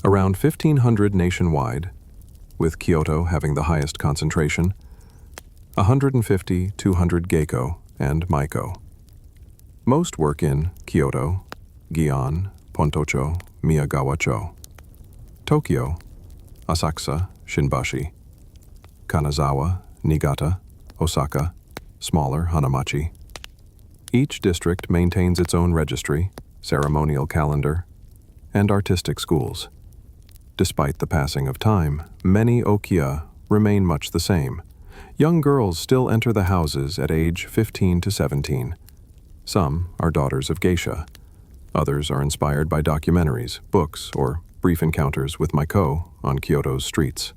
around 1,500 nationwide, with Kyoto having the highest concentration, 150-200 geiko and maiko. Most work in Kyoto, Gion, Pontocho, Miyagawa-cho. Tokyo, Asakusa, Shinbashi. Kanazawa, Niigata, Osaka, smaller Hanamachi. Each district maintains its own registry, ceremonial calendar, and artistic schools. Despite the passing of time, many okiya remain much the same. Young girls still enter the houses at age 15 to 17. Some are daughters of geisha. Others are inspired by documentaries, books, or brief encounters with maiko on Kyoto's streets.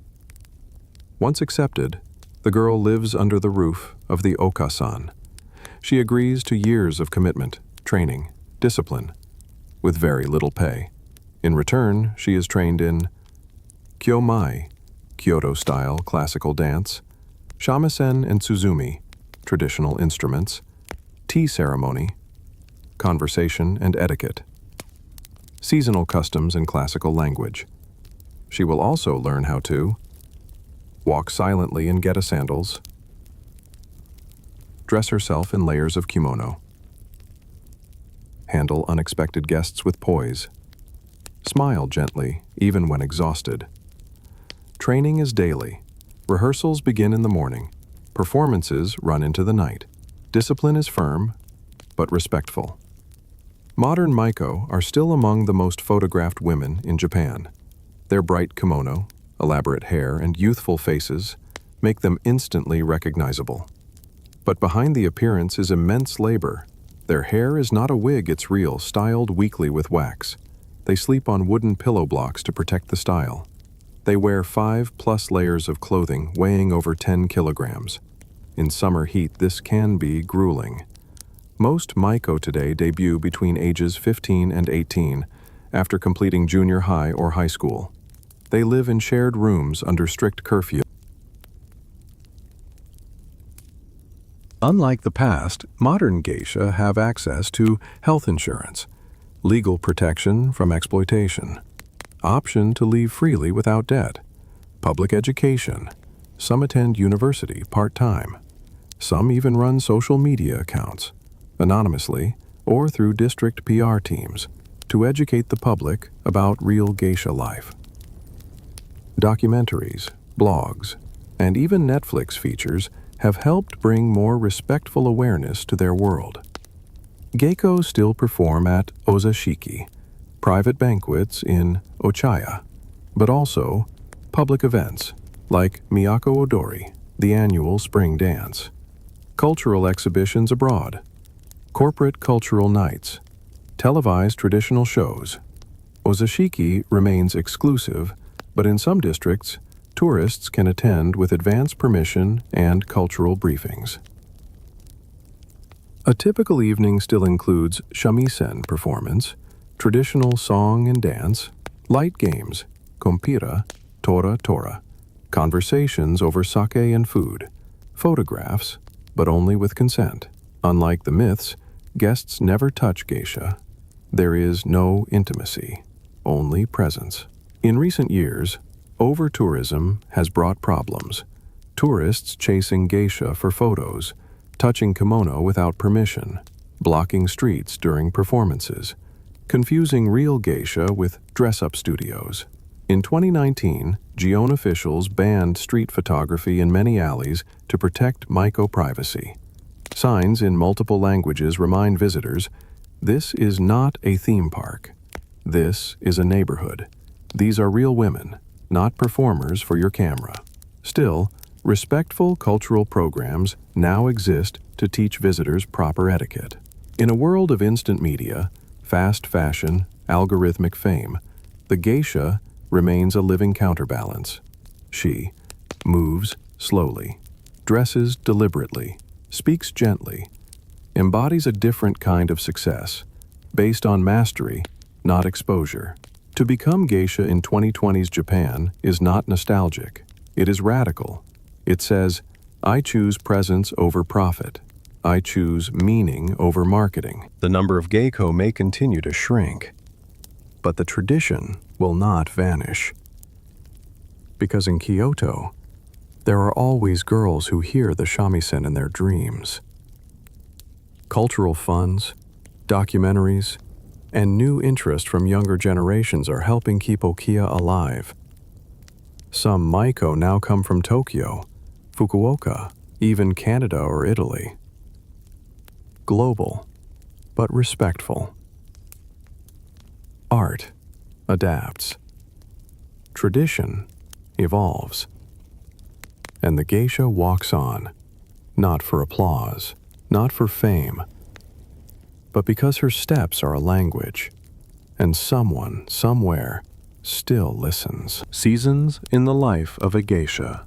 Once accepted, the girl lives under the roof of the oka-san. She agrees to years of commitment, training, discipline, with very little pay. In return, she is trained in kyomai, Kyoto-style classical dance, shamisen and tsuzumi, traditional instruments, tea ceremony, conversation and etiquette, seasonal customs and classical language. She will also learn how to walk silently in geta sandals, dress herself in layers of kimono, handle unexpected guests with poise, smile gently even when exhausted. Training is daily. Rehearsals begin in the morning. Performances run into the night. Discipline is firm, but respectful. Modern maiko are still among the most photographed women in Japan. Their bright kimono, elaborate hair, and youthful faces make them instantly recognizable. But behind the appearance is immense labor. Their hair is not a wig, it's real, styled weekly with wax. They sleep on wooden pillow blocks to protect the style. They wear 5+ layers of clothing weighing over 10 kilograms. In summer heat, this can be grueling. Most maiko today debut between ages 15 and 18 after completing junior high or high school. They live in shared rooms under strict curfew. Unlike the past, modern geisha have access to health insurance, legal protection from exploitation, option to leave freely without debt, public education. Some attend university part-time. Some even run social media accounts, anonymously or through district PR teams, to educate the public about real geisha life. Documentaries, blogs, and even Netflix features have helped bring more respectful awareness to their world. Geiko still perform at ozashiki, private banquets in ochaya, but also public events like Miyako Odori, the annual spring dance, cultural exhibitions abroad, corporate cultural nights, televised traditional shows. Ozashiki remains exclusive, but in some districts, tourists can attend with advance permission and cultural briefings. A typical evening still includes shamisen performance, traditional song and dance, light games, kompira, tora, conversations over sake and food, photographs, but only with consent. Unlike the myths, guests never touch geisha. There is no intimacy, only presence. In recent years, over-tourism has brought problems. Tourists chasing geisha for photos, touching kimono without permission, blocking streets during performances, confusing real geisha with dress-up studios. In 2019, Gion officials banned street photography in many alleys to protect maiko privacy. Signs in multiple languages remind visitors, this is not a theme park. This is a neighborhood. These are real women, not performers for your camera. Still, respectful cultural programs now exist to teach visitors proper etiquette. In a world of instant media, fast fashion, algorithmic fame, the geisha remains a living counterbalance. She moves slowly, dresses deliberately, speaks gently, embodies a different kind of success, based on mastery, not exposure. To become geisha in 2020's Japan is not nostalgic. It is radical. It says, I choose presence over profit. I choose meaning over marketing. The number of geiko may continue to shrink, but the tradition will not vanish. Because in Kyoto, there are always girls who hear the shamisen in their dreams. Cultural funds, documentaries, and new interest from younger generations are helping keep Okiya alive. Some maiko now come from Tokyo, Fukuoka, even Canada or Italy. Global, but respectful. Art adapts. Tradition evolves. And the geisha walks on, not for applause, not for fame, but because her steps are a language, and someone, somewhere, still listens. Seasons in the life of a geisha.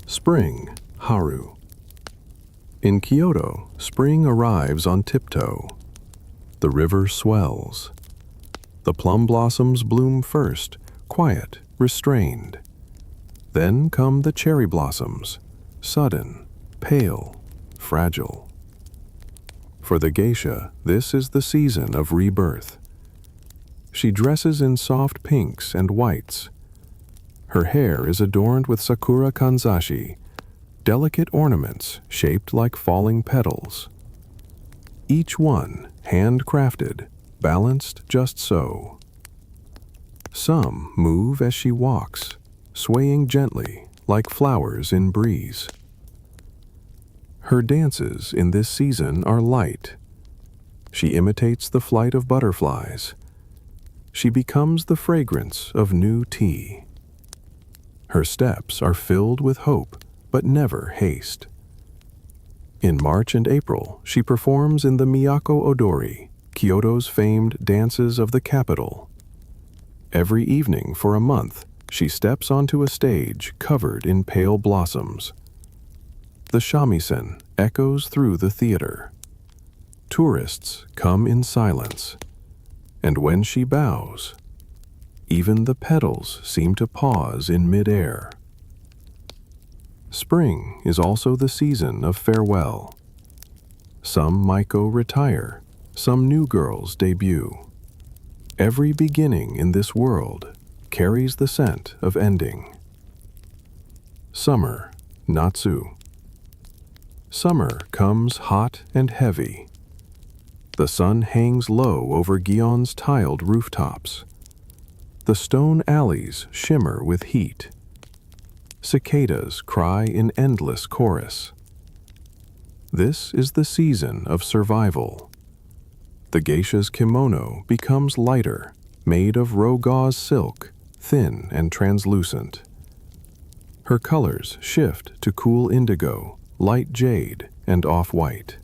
Spring, Haru. In Kyoto, spring arrives on tiptoe. The river swells. The plum blossoms bloom first, quiet, restrained. Then come the cherry blossoms, sudden, pale, fragile. For the geisha, this is the season of rebirth. She dresses in soft pinks and whites. Her hair is adorned with sakura kanzashi, delicate ornaments shaped like falling petals. Each one handcrafted, balanced just so. Some move as she walks, swaying gently like flowers in breeze. Her dances in this season are light. She imitates the flight of butterflies. She becomes the fragrance of new tea. Her steps are filled with hope, but never haste. In March and April, she performs in the Miyako Odori, Kyoto's famed dances of the capital. Every evening for a month, she steps onto a stage covered in pale blossoms. The shamisen echoes through the theater. Tourists come in silence, and when she bows, even the petals seem to pause in midair. Spring is also the season of farewell. Some maiko retire, some new girls debut. Every beginning in this world carries the scent of ending. Summer, Natsu. Summer comes hot and heavy. The sun hangs low over Gion's tiled rooftops. The stone alleys shimmer with heat. Cicadas cry in endless chorus. This is the season of survival. The geisha's kimono becomes lighter, made of raw gauze silk, thin and translucent. Her colors shift to cool indigo, light jade, and off-white.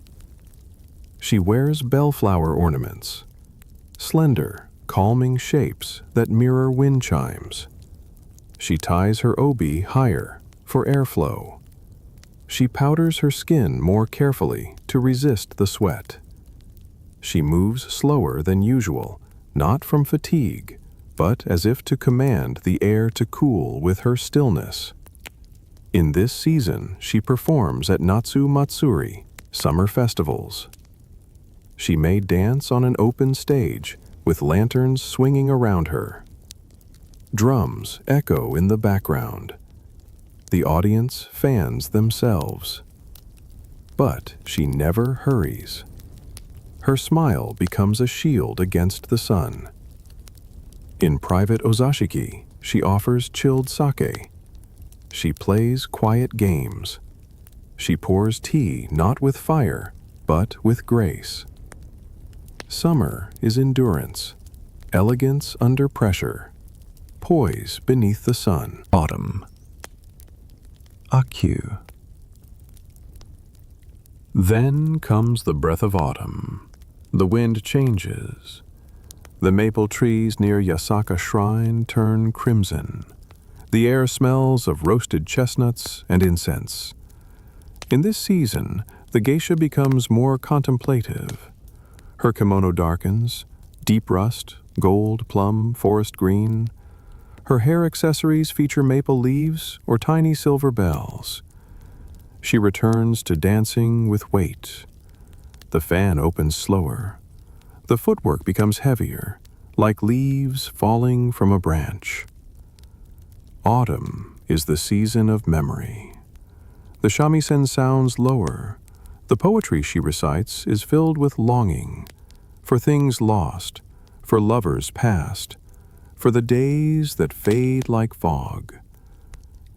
She wears bellflower ornaments, slender, calming shapes that mirror wind chimes. She ties her obi higher for airflow. She powders her skin more carefully to resist the sweat. She moves slower than usual, not from fatigue, but as if to command the air to cool with her stillness. In this season, she performs at Natsu Matsuri, summer festivals. She may dance on an open stage, with lanterns swinging around her. Drums echo in the background. The audience fans themselves. But she never hurries. Her smile becomes a shield against the sun. In private ozashiki, she offers chilled sake. She plays quiet games. She pours tea not with fire, but with grace. Summer is endurance, elegance under pressure, poise beneath the sun. Autumn. Akyu. Then comes the breath of autumn. The wind changes. The maple trees near Yasaka Shrine turn crimson. The air smells of roasted chestnuts and incense. In this season, the geisha becomes more contemplative. Her kimono darkens, deep rust, gold, plum, forest green. Her hair accessories feature maple leaves or tiny silver bells. She returns to dancing with weight. The fan opens slower. The footwork becomes heavier, like leaves falling from a branch. Autumn is the season of memory. The shamisen sounds lower. The poetry she recites is filled with longing, for things lost, for lovers past, for the days that fade like fog.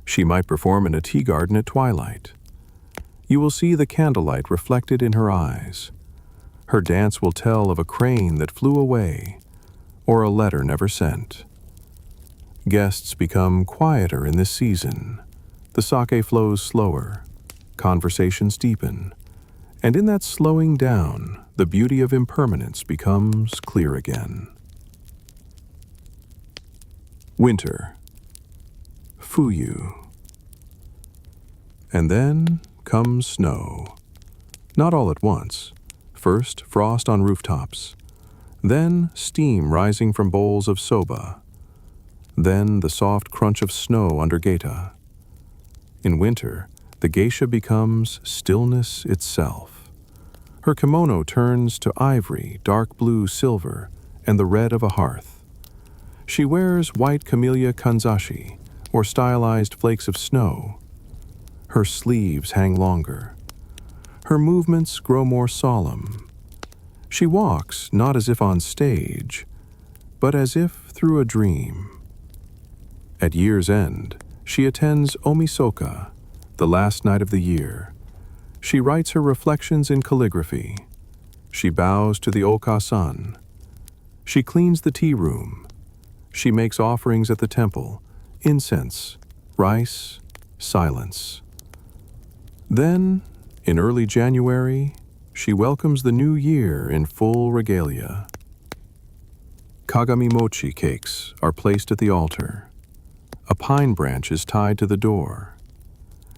She might perform in a tea garden at twilight. You will see the candlelight reflected in her eyes. Her dance will tell of a crane that flew away, or a letter never sent. Guests become quieter in this season. The sake flows slower. Conversations deepen. And in that slowing down, the beauty of impermanence becomes clear again. Winter. Fuyu. And then comes snow. Not all at once. First, frost on rooftops. Then, steam rising from bowls of soba. Then, the soft crunch of snow under geta. In winter, The geisha becomes stillness itself. Her kimono turns to ivory, dark blue, silver, and the red of a hearth. She wears white camellia kanzashi, or stylized flakes of snow. Her sleeves hang longer. Her movements grow more solemn. She walks not as if on stage, but as if through a dream. At year's end, she attends Omisoka, the last night of the year. She writes her reflections in calligraphy. She bows to the Oka-san. She cleans the tea room. She makes offerings at the temple, incense, rice, silence. Then, in early January, she welcomes the new year in full regalia. Kagami mochi cakes are placed at the altar. A pine branch is tied to the door.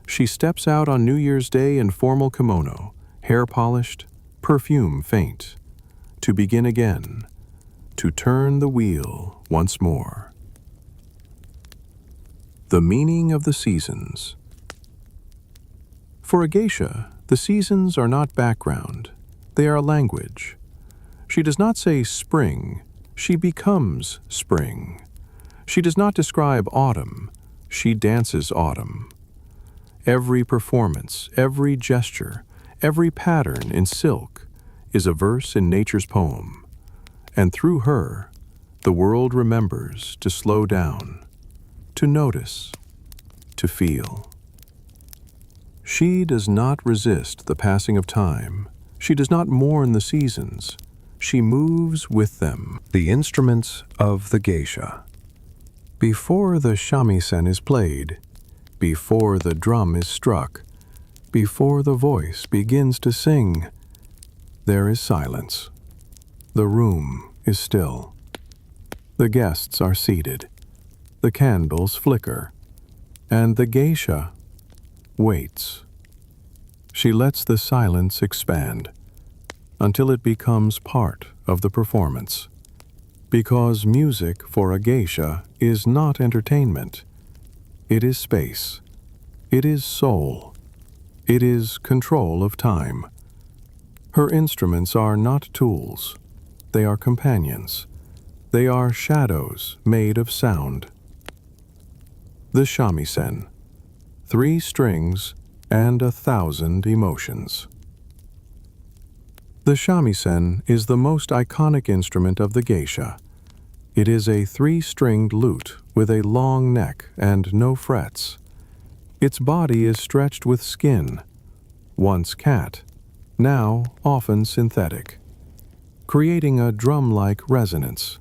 She steps out on New Year's Day in formal kimono, hair polished, perfume faint, to begin again, to turn the wheel once more. The meaning of the seasons. For a geisha, the seasons are not background, they are language. She does not say spring, she becomes spring. She does not describe autumn, she dances autumn. Every performance, every gesture, every pattern in silk is a verse in nature's poem, and through her, the world remembers to slow down, to notice, to feel. She does not resist the passing of time. She does not mourn the seasons. She moves with them. The instruments of the geisha. Before the shamisen is played, before the drum is struck, before the voice begins to sing, there is silence. The room is still. The guests are seated. The candles flicker, and the geisha waits. She lets the silence expand until it becomes part of the performance. Because music for a geisha is not entertainment. It is space. It is soul. It is control of time. Her instruments are not tools. They are companions. They are shadows made of sound. The shamisen. 3 strings and 1,000 emotions. The shamisen is the most iconic instrument of the geisha. It is a 3-stringed lute with a long neck and no frets. Its body is stretched with skin, once cat, now often synthetic, creating a drum-like resonance.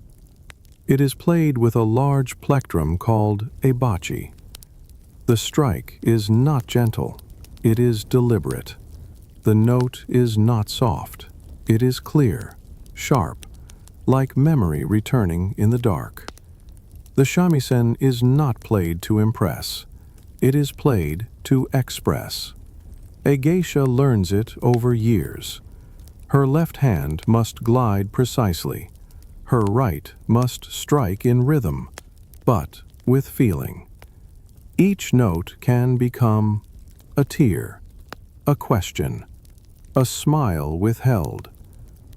It is played with a large plectrum called a bachi. The strike is not gentle, it is deliberate. The note is not soft, it is clear, sharp, like memory returning in the dark. The shamisen is not played to impress, it is played to express. A geisha learns it over years. Her left hand must glide precisely. Her right must strike in rhythm, but with feeling. Each note can become a tear, a question, a smile withheld,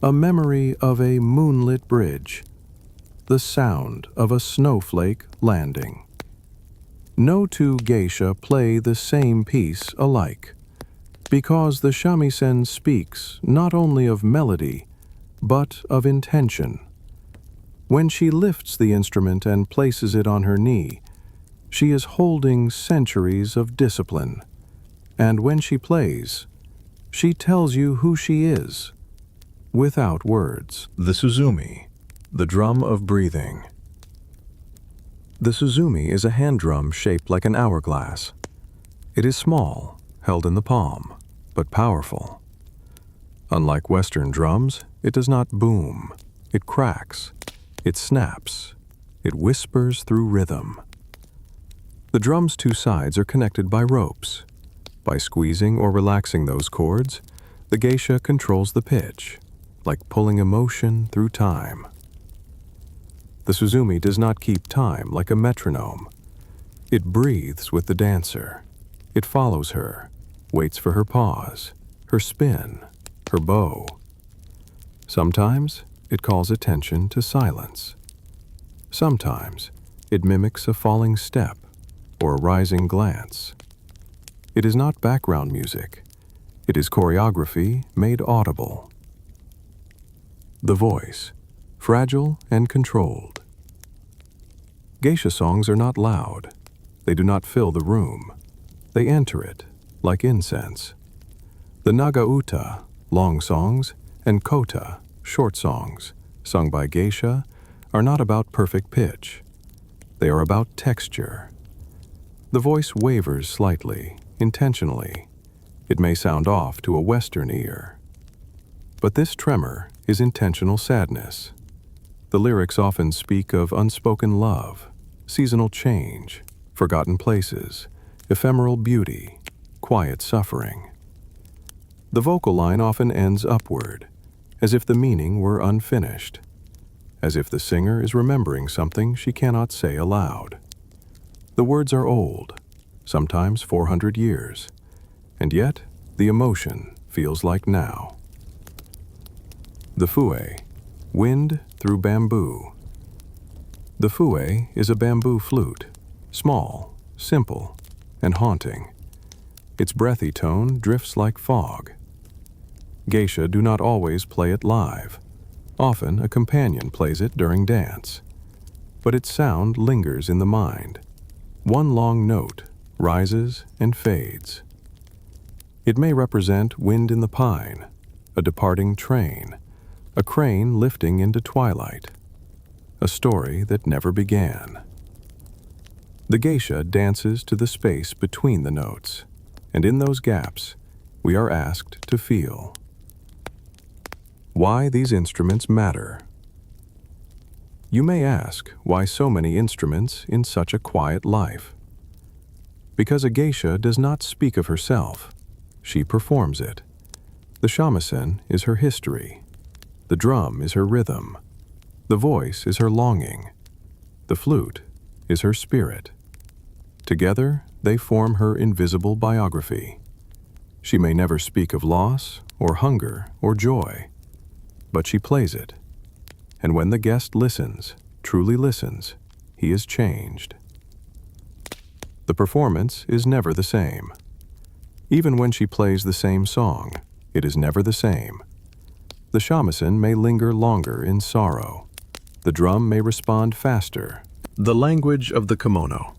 a memory of a moonlit bridge, the sound of a snowflake landing. No 2 geisha play the same piece alike, because the shamisen speaks not only of melody, but of intention. When she lifts the instrument and places it on her knee, she is holding centuries of discipline. And when she plays, she tells you who she is, without words. The suzumi, the drum of breathing. The suzumi is a hand drum shaped like an hourglass. It is small, held in the palm, but powerful. Unlike Western drums, it does not boom. It cracks. It snaps. It whispers through rhythm. The drum's 2 sides are connected by ropes. By squeezing or relaxing those cords, the geisha controls the pitch, like pulling emotion through time. The suzumi does not keep time like a metronome. It breathes with the dancer. It follows her. waits for her pause, her spin, her bow. Sometimes it calls attention to silence. Sometimes it mimics a falling step or a rising glance. It is not background music. It is choreography made audible. The voice, fragile and controlled. Geisha songs are not loud. They do not fill the room. They enter it, like incense. The Naga-uta, long songs, and kota, short songs, sung by geisha, are not about perfect pitch. They are about texture. The voice wavers slightly, intentionally. It may sound off to a Western ear. But this tremor is intentional sadness. The lyrics often speak of unspoken love, seasonal change, forgotten places, ephemeral beauty, quiet suffering. The vocal line often ends upward, as if the meaning were unfinished, as if the singer is remembering something she cannot say aloud. The words are old, sometimes 400 years, and yet the emotion feels like now. The fue, wind through bamboo. The fue is a bamboo flute, small, simple, and haunting. Its breathy tone drifts like fog. Geisha do not always play it live. Often a companion plays it during dance. But its sound lingers in the mind. One long note rises and fades. It may represent wind in the pine, a departing train, a crane lifting into twilight, a story that never began. The geisha dances to the space between the notes, and in those gaps, we are asked to feel. Why these instruments matter. You may ask why so many instruments in such a quiet life. Because a geisha does not speak of herself, she performs it. The shamisen is her history. The drum is her rhythm. The voice is her longing. The flute is her spirit. Together, they form her invisible biography. She may never speak of loss, or hunger, or joy, but she plays it. And when the guest listens, truly listens, he is changed. The performance is never the same. Even when she plays the same song, it is never the same. The shamisen may linger longer in sorrow. The drum may respond faster. The language of the kimono.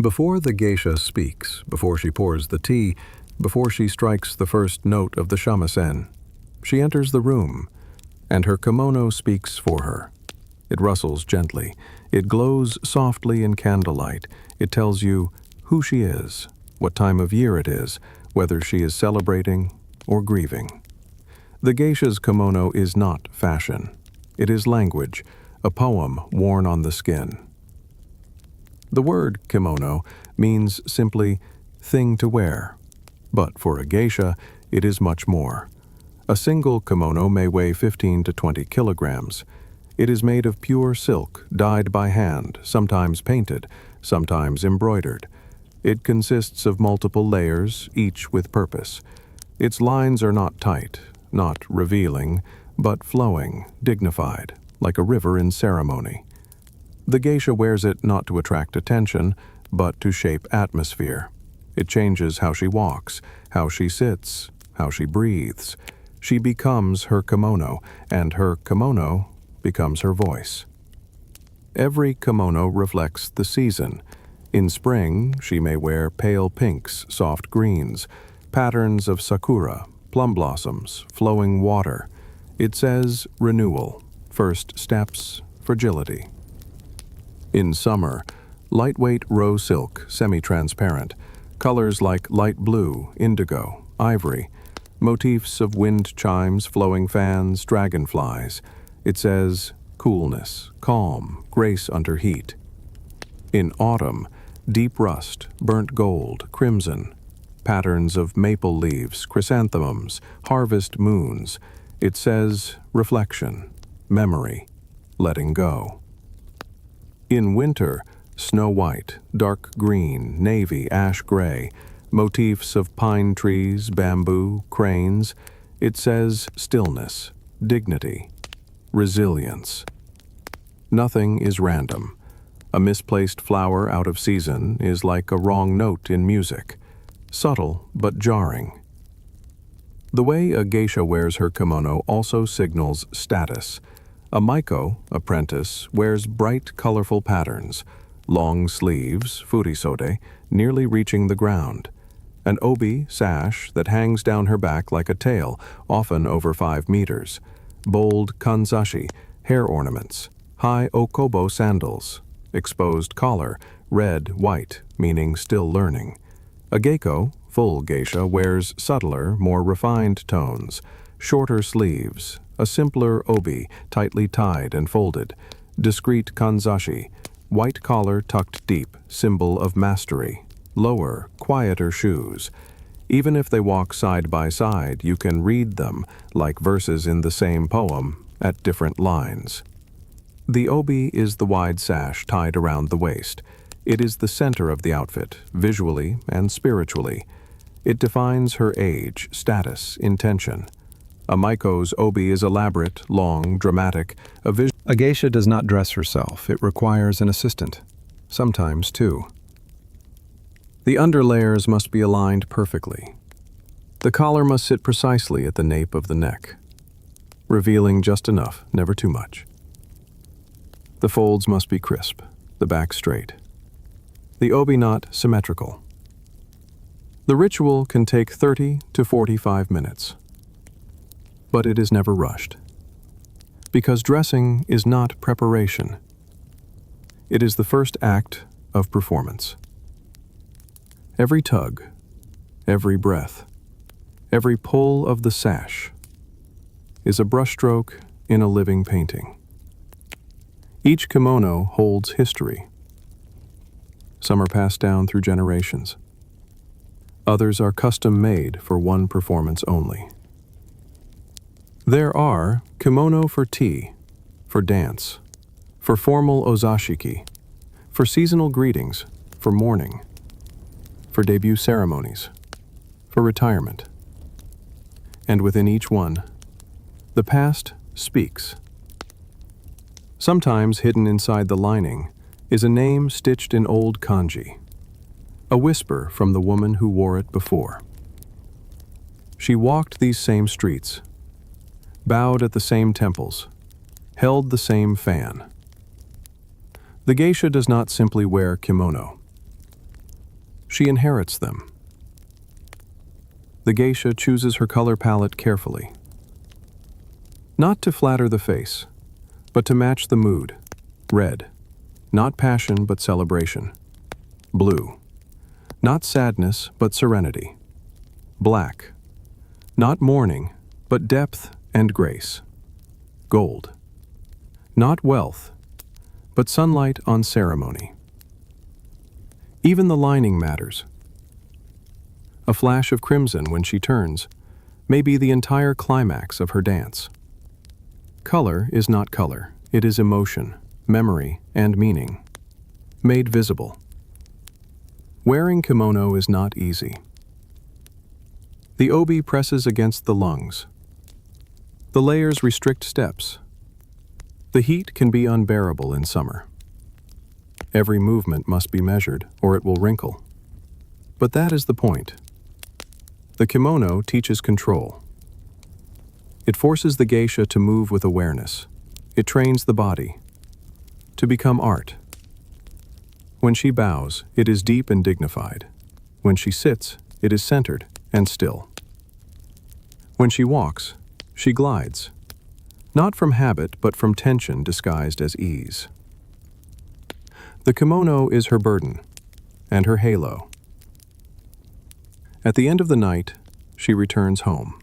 Before the geisha speaks, before she pours the tea, before she strikes the first note of the shamisen, she enters the room, and her kimono speaks for her. It rustles gently. It glows softly in candlelight. It tells you who she is, what time of year it is, whether she is celebrating or grieving. The geisha's kimono is not fashion. It is language, a poem worn on the skin. The word kimono means simply thing to wear, but for a geisha, it is much more. A single kimono may weigh 15 to 20 kilograms. It is made of pure silk, dyed by hand, sometimes painted, sometimes embroidered. It consists of multiple layers, each with purpose. Its lines are not tight, not revealing, but flowing, dignified, like a river in ceremony. The geisha wears it not to attract attention, but to shape atmosphere. It changes how she walks, how she sits, how she breathes. She becomes her kimono, and her kimono becomes her voice. Every kimono reflects the season. In spring, she may wear pale pinks, soft greens, patterns of sakura, plum blossoms, flowing water. It says renewal, first steps, fragility. In summer, lightweight rose silk, semi-transparent, colors like light blue, indigo, ivory, motifs of wind chimes, flowing fans, dragonflies. It says coolness, calm, grace under heat. In autumn, deep rust, burnt gold, crimson, patterns of maple leaves, chrysanthemums, harvest moons. It says reflection, memory, letting go. In winter, snow white, dark green, navy, ash gray, motifs of pine trees, bamboo, cranes. It says stillness, dignity, resilience. Nothing is random. A misplaced flower out of season is like a wrong note in music, subtle but jarring. The way a geisha wears her kimono also signals status. A maiko, apprentice, wears bright, colorful patterns, long sleeves, furisode, nearly reaching the ground. An obi, sash, that hangs down her back like a tail, often over 5 meters. Bold kanzashi, hair ornaments. High okobo sandals. Exposed collar, red, white, meaning still learning. A geiko, full geisha, wears subtler, more refined tones. Shorter sleeves. A simpler obi, tightly tied and folded. Discreet kanzashi, white collar tucked deep, symbol of mastery. Lower, quieter shoes. Even if they walk side by side, you can read them, like verses in the same poem, at different lines. The obi is the wide sash tied around the waist. It is the center of the outfit, visually and spiritually. It defines her age, status, intention. A maiko's obi is elaborate, long, dramatic. A geisha does not dress herself. It requires an assistant. Sometimes two. The underlayers must be aligned perfectly. The collar must sit precisely at the nape of the neck, revealing just enough, never too much. The folds must be crisp, the back straight. The obi knot symmetrical. The ritual can take 30 to 45 minutes, but it is never rushed. Because dressing is not preparation. It is the first act of performance. Every tug, every breath, every pull of the sash is a brushstroke in a living painting. Each kimono holds history. Some are passed down through generations. Others are custom-made for one performance only. There are kimono for tea, for dance, for formal ozashiki, for seasonal greetings, for mourning, for debut ceremonies, for retirement. And within each one, the past speaks. Sometimes hidden inside the lining is a name stitched in old kanji, a whisper from the woman who wore it before. She walked these same streets, bowed at the same temples, held the same fan. The geisha does not simply wear kimono. She inherits them. The geisha chooses her color palette carefully, not to flatter the face, but to match the mood. Red, not passion but celebration. Blue, not sadness but serenity. Black, not mourning but depth and grace. Gold, not wealth but sunlight on ceremony. Even the lining matters. A flash of crimson when she turns may be the entire climax of her dance. Color is not color, it is emotion, memory, and meaning, made visible. Wearing kimono is not easy. The obi presses against the lungs. The layers restrict steps. The heat can be unbearable in summer. Every movement must be measured, or it will wrinkle. But that is the point. The kimono teaches control. It forces the geisha to move with awareness. It trains the body to become art. When she bows, it is deep and dignified. When she sits, it is centered and still. When she walks, she glides, not from habit but from tension disguised as ease. The kimono is her burden and her halo. At the end of the night, she returns home.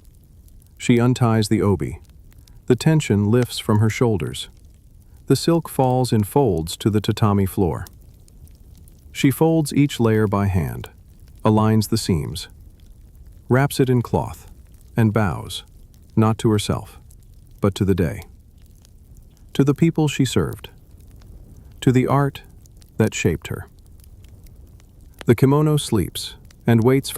She unties the obi. The tension lifts from her shoulders. The silk falls in folds to the tatami floor. She folds each layer by hand, aligns the seams, wraps it in cloth, and bows, not to herself, but to the day, to the people she served, to the art that shaped her. The kimono sleeps and waits